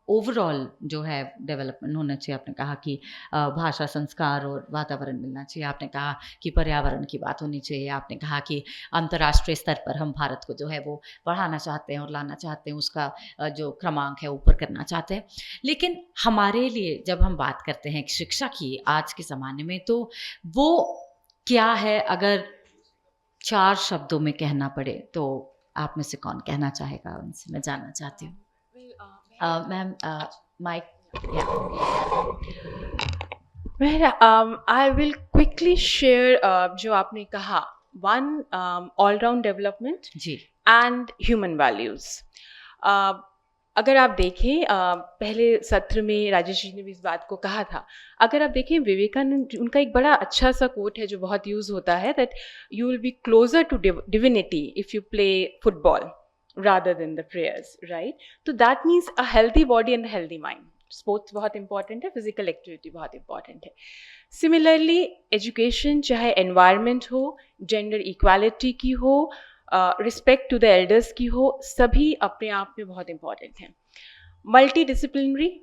Speaker 1: ओवरऑल जो है डेवलपमेंट होना चाहिए. आपने कहा कि भाषा, संस्कार और वातावरण मिलना चाहिए. आपने कहा कि पर्यावरण की बात होनी चाहिए. आपने कहा कि अंतर्राष्ट्रीय स्तर पर हम भारत को जो है वो बढ़ाना चाहते हैं और लाना चाहते हैं, उसका जो क्रमांक है ऊपर करना चाहते हैं. लेकिन हमारे लिए जब हम बात करते हैं शिक्षा की आज के ज़माने में, तो वो क्या है? अगर 4 शब्दों में कहना पड़े तो आप में से कौन कहना चाहेगा? उनसे मैं जानना चाहती हूँ. Ma'am, mic.
Speaker 2: I will quickly share जो आपने कहा, one all round development
Speaker 1: ji.
Speaker 2: and human values. अगर आप देखें पहले सत्र में राजेश जी ने भी इस बात को कहा था. अगर आप देखें विवेकानंद, उनका एक बड़ा अच्छा सा कोट है जो बहुत यूज़ होता है, that you will be closer to divinity if you play football rather than the prayers, right? So that means a healthy body and a healthy mind. Sports बहुत important है, physical activity बहुत important है. Similarly, education चाहे environment हो, gender equality की हो, respect to the elders की हो, सभी अपने आप में बहुत important हैं. Multidisciplinary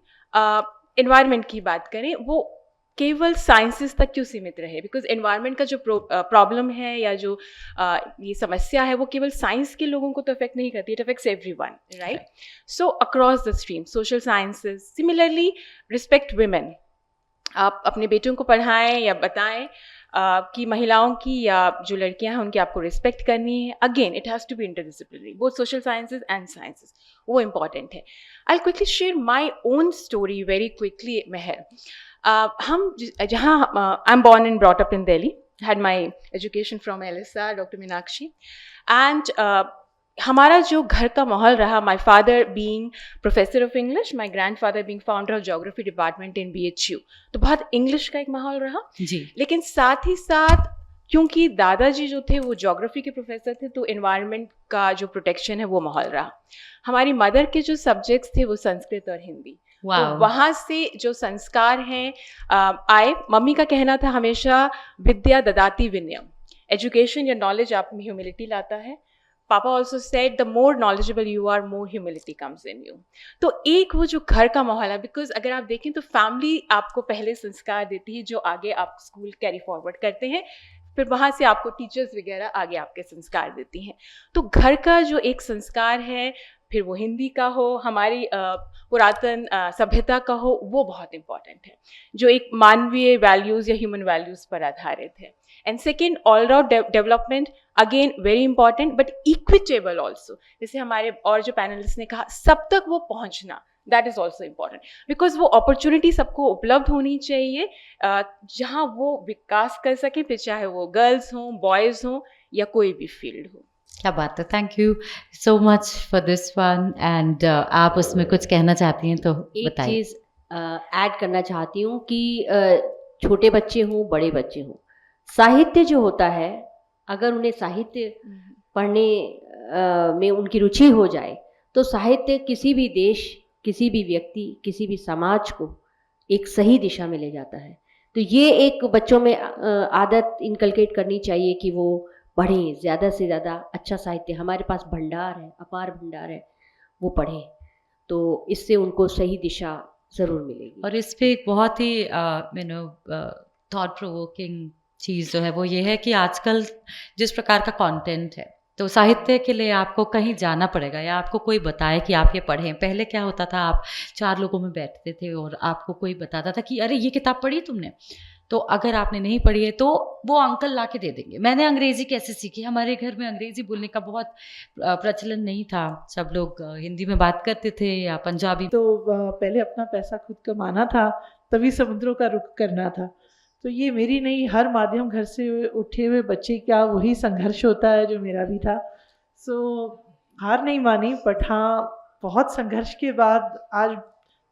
Speaker 2: environment की बात करें, वो केवल साइंसेस तक क्यों सीमित रहे? बिकॉज एनवायरनमेंट का जो प्रॉब्लम है या जो ये समस्या है, वो केवल साइंस के लोगों को तो अफेक्ट नहीं करती, it affects everyone, right? So across the stream, social sciences. Similarly, respect women. आप अपने बेटों को पढ़ाएं या बताएं कि महिलाओं की या जो लड़कियां हैं उनकी आपको रिस्पेक्ट करनी है. Again it has to be interdisciplinary, both social sciences and sciences, वो इम्पॉर्टेंट है. I quickly share my own story very quickly. महर, हम जहाँ I am born and brought up in Delhi, had my education from LSR, doctor Meenakshi, and हमारा जो घर का माहौल रहा, my father being professor of English, my grandfather being founder of geography department in BHU, तो बहुत इंग्लिश का एक माहौल रहा
Speaker 1: जी.
Speaker 2: लेकिन साथ ही साथ क्योंकि दादाजी जो थे वो ज्योग्राफी के प्रोफेसर थे, तो एनवायरनमेंट का जो प्रोटेक्शन है वो माहौल रहा. हमारी मदर के जो सब्जेक्ट्स थे वो संस्कृत और हिंदी. तो वहाँ से जो संस्कार हैं आए. मम्मी का कहना था हमेशा, विद्या ददाति विनयम, एजुकेशन या नॉलेज आप में ह्यूमिलिटी लाता है. पापा also said the more knowledgeable you are, more humility comes in you. तो एक वो जो घर का माहौल है, बिकॉज अगर आप देखें तो फैमिली आपको पहले संस्कार देती है जो आगे आप स्कूल कैरी फॉरवर्ड करते हैं, फिर वहाँ से आपको टीचर्स वगैरह आगे आपके संस्कार देती हैं. तो घर का जो एक संस्कार है, फिर वो हिंदी का हो, हमारी पुरातन सभ्यता का हो, वो बहुत इम्पॉर्टेंट है, जो एक मानवीय वैल्यूज़ या ह्यूमन वैल्यूज़ पर आधारित है. And second, all round development, again very important but equitable also. जैसे हमारे और जो पैनलिस्ट ने कहा, सब तक वो पहुँचना, that is also important, because वो अपॉर्चुनिटी सबको उपलब्ध होनी चाहिए जहाँ वो विकास कर सकें, फिर चाहे वो गर्ल्स हों, बॉयज़ हों या कोई भी फील्ड हो.
Speaker 1: क्या बात है. Thank you so much for this one. And आप उसमें कुछ कहना चाहती हैं तो
Speaker 4: एक
Speaker 1: बताइए.
Speaker 4: चीज़ ऐड करना चाहती हूँ कि छोटे बच्चे हों, बड़े बच्चे हों, साहित्य जो होता है, अगर उन्हें साहित्य पढ़ने में उनकी रुचि हो जाए, तो साहित्य किसी भी देश, किसी भी व्यक्ति, किसी भी समाज को एक सही दिशा में ले जाता है. तो ये एक बच्चों में आदत इनकलकेट करनी चाहिए कि वो पढ़ें, ज़्यादा से ज़्यादा अच्छा साहित्य, हमारे पास भंडार है, अपार भंडार है, वो पढ़ें, तो इससे उनको सही दिशा ज़रूर मिलेगी.
Speaker 1: और इस पे एक बहुत ही थॉट प्रोवोकिंग चीज़ जो है वो ये है कि आजकल जिस प्रकार का कंटेंट है, तो साहित्य के लिए आपको कहीं जाना पड़ेगा या आपको कोई बताए कि आप ये पढ़ें. पहले क्या होता था, आप 4 लोगों में बैठते थे और आपको कोई बताता था कि अरे ये किताब पढ़ी तुमने, तो अगर आपने नहीं पढ़ी है तो वो अंकल ला के दे देंगे. मैंने अंग्रेज़ी कैसे सीखी, हमारे घर में अंग्रेज़ी बोलने का बहुत प्रचलन नहीं था, सब लोग हिंदी में बात करते थे या पंजाबी.
Speaker 5: तो पहले अपना पैसा खुद कमाना था, तभी समुद्रों का रुख करना था. तो ये मेरी नहीं, हर माध्यम घर से उठे हुए बच्चे का वही संघर्ष होता है जो मेरा भी था. सो हार नहीं मानी, बट हाँ, बहुत संघर्ष के बाद आज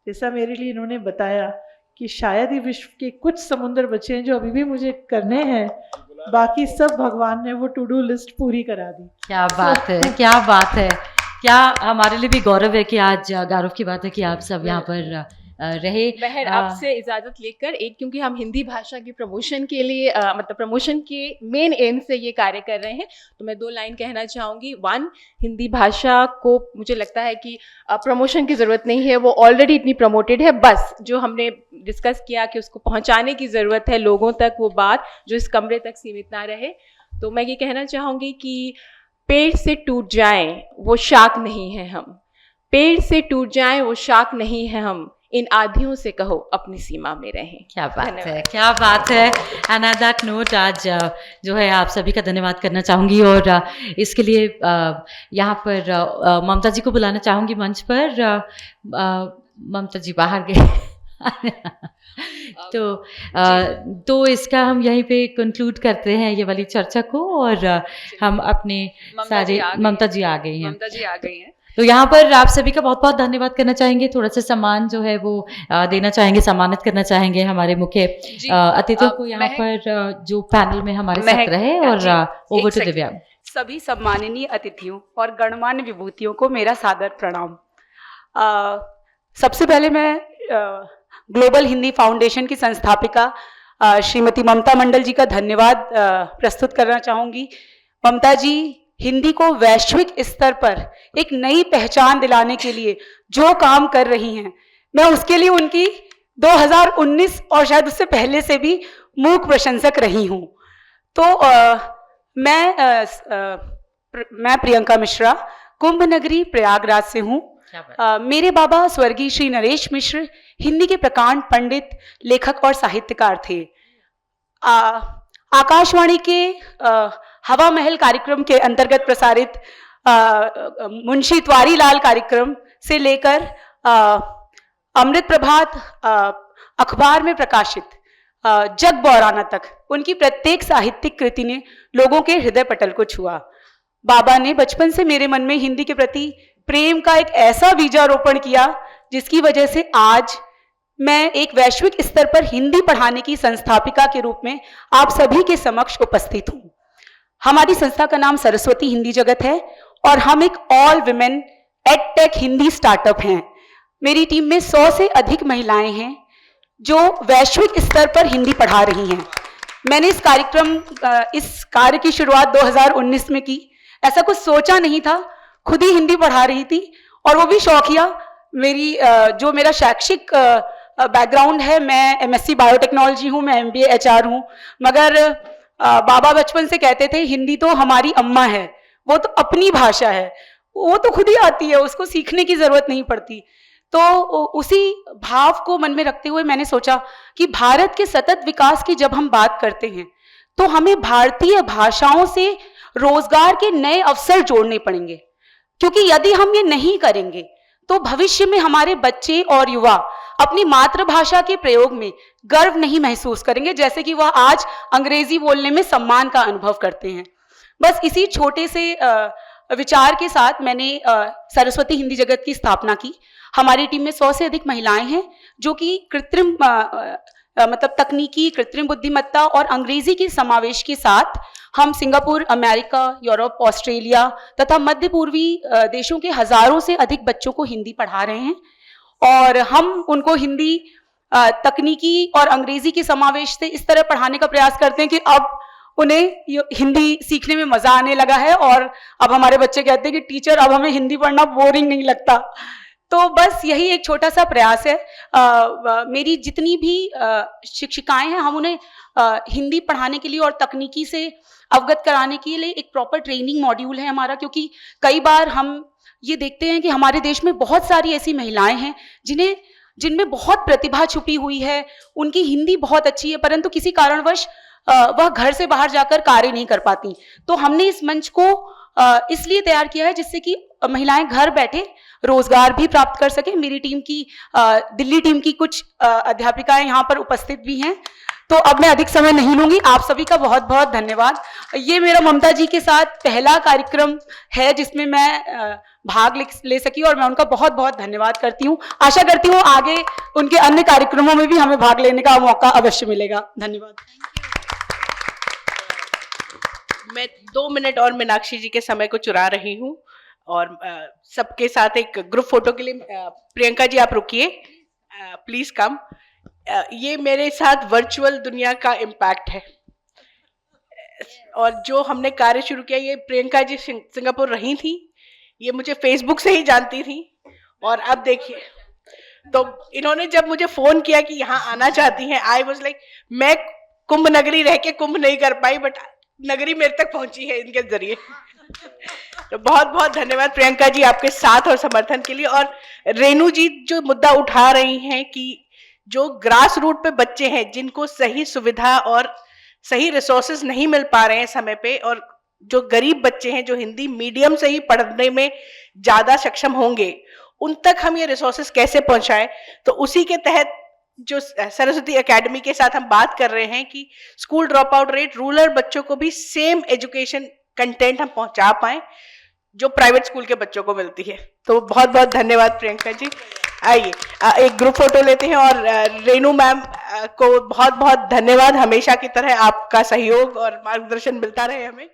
Speaker 5: जैसा मेरे लिए इन्होंने बताया कि शायद ही विश्व के कुछ समुद्र बचे हैं जो अभी भी मुझे करने हैं, बाकी सब भगवान ने वो टू डू लिस्ट पूरी करा दी.
Speaker 1: क्या बात है, क्या बात है. क्या हमारे लिए भी गौरव है कि आज गौरव की बात है कि आप सब यहाँ पर रहे।
Speaker 2: बहर आपसे इजाज़त लेकर एक, क्योंकि हम हिंदी भाषा की प्रमोशन के लिए मतलब प्रमोशन के मेन एम से ये कार्य कर रहे हैं, तो मैं 2 लाइन कहना चाहूँगी। 1, हिंदी भाषा को मुझे लगता है कि प्रमोशन की ज़रूरत नहीं है, वो ऑलरेडी इतनी प्रमोटेड है। बस जो हमने डिस्कस किया कि उसको पहुँचाने की ज़रूरत है लोगों तक, वो बात जो इस कमरे तक सीमित ना रहे। तो मैं ये कहना चाहूँगी कि पेड़ से टूट जाएं वो शाख नहीं है हम, पेड़ से टूट जाएं वो शाख नहीं है हम, इन आधियों से कहो अपनी सीमा में रहें।
Speaker 1: क्या बात है, क्या बात है। एंड एट दैट नोट आज जो है आप सभी का धन्यवाद करना चाहूँगी और इसके लिए यहाँ पर ममता जी को बुलाना चाहूँगी मंच पर। ममता जी बाहर गए तो इसका हम यहीं पे कंक्लूड करते हैं ये वाली चर्चा को, और हम अपने सारे ममता जी आ गई हैं। तो यहाँ पर आप सभी का बहुत बहुत धन्यवाद करना चाहेंगे। थोड़ा सा सम्मान जो है वो देना चाहेंगे, सम्मानित करना चाहेंगे हमारे मुख्य अतिथियों को यहाँ पर जो पैनल में हमारे साथ रहे। और ओवर टू दिव्या।
Speaker 6: सभी सम्माननीय अतिथियों और गणमान्य विभूतियों को मेरा सादर प्रणाम। सबसे पहले मैं ग्लोबल हिंदी फाउंडेशन की संस्थापिका श्रीमती ममता मंडल जी का धन्यवाद प्रस्तुत करना चाहूँगी। ममता जी हिंदी को वैश्विक स्तर पर एक नई पहचान दिलाने के लिए जो काम कर रही हैं, मैं उसके लिए उनकी 2019 और शायद उससे पहले से भी मूक प्रशंसक रही हूँ। तो मैं प्रियंका मिश्रा कुंभ नगरी प्रयागराज से हूँ। मेरे बाबा स्वर्गीय श्री नरेश मिश्र हिंदी के प्रकांड पंडित, लेखक और साहित्यकार थे। आकाशवाणी के हवा महल कार्यक्रम के अंतर्गत प्रसारित मुंशी त्वारी लाल कार्यक्रम से लेकर अमृत प्रभात अखबार में प्रकाशित जग बौराना तक उनकी प्रत्येक साहित्यिक कृति ने लोगों के हृदय पटल को छुआ। बाबा ने बचपन से मेरे मन में हिंदी के प्रति प्रेम का एक ऐसा बीजारोपण किया जिसकी वजह से आज मैं एक वैश्विक स्तर पर हिंदी पढ़ाने की संस्थापिका के रूप में आप सभी के समक्ष उपस्थित हूँ। हमारी संस्था का नाम सरस्वती हिंदी जगत है और हम एक all women edtech Hindi startup हैं। मेरी टीम में 100 से अधिक महिलाएं हैं जो वैश्विक स्तर पर हिंदी पढ़ा रही हैं। मैंने इस कार्य की शुरुआत 2019 में की। ऐसा कुछ सोचा नहीं था, खुद ही हिंदी पढ़ा रही थी और वो भी शौकिया। जो मेरा शैक्षिक बैकग्राउंड है, मैं एमएससी बायोटेक्नोलॉजी हूँ, मैं एमबीए एचआर हूँ, मगर बाबा बचपन से कहते थे हिंदी तो हमारी अम्मा है, वो तो अपनी भाषा है, वो तो खुद ही आती है, उसको सीखने की जरूरत नहीं पड़ती। तो उसी भाव को मन में रखते हुए मैंने सोचा कि भारत के सतत विकास की जब हम बात करते हैं तो हमें भारतीय भाषाओं से रोजगार के नए अवसर जोड़ने पड़ेंगे, क्योंकि यदि हम ये नहीं करेंगे तो भविष्य में हमारे बच्चे और युवा अपनी मातृभाषा के प्रयोग में गर्व नहीं महसूस करेंगे, जैसे कि वह आज अंग्रेजी बोलने में सम्मान का अनुभव करते हैं। बस इसी छोटे से विचार के साथ मैंने सरस्वती हिंदी जगत की स्थापना की। हमारी टीम में 100 से अधिक महिलाएं हैं जो कि कृत्रिम मतलब तकनीकी, कृत्रिम बुद्धिमत्ता और अंग्रेजी के समावेश के साथ हम सिंगापुर, अमेरिका, यूरोप, ऑस्ट्रेलिया तथा मध्य पूर्वी देशों के हजारों से अधिक बच्चों को हिंदी पढ़ा रहे हैं और हम उनको हिंदी तकनीकी और अंग्रेजी के समावेश से इस तरह पढ़ाने का प्रयास करते हैं कि अब उन्हें हिंदी सीखने में मजा आने लगा है और अब हमारे बच्चे कहते हैं कि टीचर अब हमें हिंदी पढ़ना बोरिंग नहीं लगता। तो बस यही एक छोटा सा प्रयास है। मेरी जितनी भी शिक्षिकाएं हैं, हम उन्हें हिंदी पढ़ाने के लिए और तकनीकी से अवगत कराने के लिए एक प्रॉपर ट्रेनिंग मॉड्यूल है हमारा, क्योंकि कई बार हम ये देखते हैं कि हमारे देश में बहुत सारी ऐसी महिलाएं हैं जिनमें बहुत प्रतिभा छुपी हुई है, उनकी हिंदी बहुत अच्छी है, परंतु किसी कारणवश वह घर से बाहर जाकर कार्य नहीं कर पाती। तो हमने इस मंच को इसलिए तैयार किया है जिससे कि महिलाएं घर बैठे रोजगार भी प्राप्त कर सके। मेरी टीम की दिल्ली टीम की कुछ अध्यापिकाएं यहाँ पर उपस्थित भी हैं। तो अब मैं अधिक समय नहीं लूंगी, आप सभी का बहुत बहुत धन्यवाद। ये मेरा ममता जी के साथ पहला कार्यक्रम है जिसमें मैं भाग ले सकी और मैं उनका बहुत बहुत धन्यवाद करती हूँ। आशा करती हूँ आगे उनके अन्य कार्यक्रमों में भी हमें भाग लेने का मौका अवश्य मिलेगा। धन्यवाद।
Speaker 7: मैं 2 मिनट और मीनाक्षी जी के समय को चुरा रही हूँ।
Speaker 6: और सबके साथ एक ग्रुप फोटो के लिए प्रियंका जी आप रुकिए, प्लीज कम। ये मेरे साथ वर्चुअल दुनिया का इम्पैक्ट है, और जो हमने कार्य शुरू किया, ये प्रियंका जी सिंगापुर रही थी, ये मुझे फेसबुक से ही जानती थी, और अब देखिए, तो इन्होंने जब मुझे फोन किया कि यहाँ आना चाहती हैं, आई वाज लाइक, मैं कुंभ नगरी रह के कुंभ नहीं कर पाई, बट नगरी मेरे तक पहुंची है इनके जरिए। तो बहुत बहुत धन्यवाद प्रियंका जी आपके साथ और समर्थन के लिए। और रेणु जी जो मुद्दा उठा रही हैं कि जो ग्रास रूट पे बच्चे हैं जिनको सही सुविधा और सही रिसोर्सेज नहीं मिल पा रहे हैं समय पे, और जो गरीब बच्चे हैं जो हिंदी मीडियम से ही पढ़ने में ज्यादा सक्षम होंगे, उन तक हम ये रिसोर्सेज कैसे पहुंचाएं। तो उसी के तहत जो सरस्वती एकेडमी के साथ हम बात कर रहे हैं कि school drop out rate, rural बच्चों को भी सेम एजुकेशन कंटेंट हम पहुंचा पाएं जो प्राइवेट स्कूल के बच्चों को मिलती है। तो बहुत बहुत धन्यवाद प्रियंका जी। आइए एक ग्रुप फोटो लेते हैं, और रेणु मैम को बहुत बहुत धन्यवाद, हमेशा की तरह आपका सहयोग और मार्गदर्शन मिलता रहे हमें।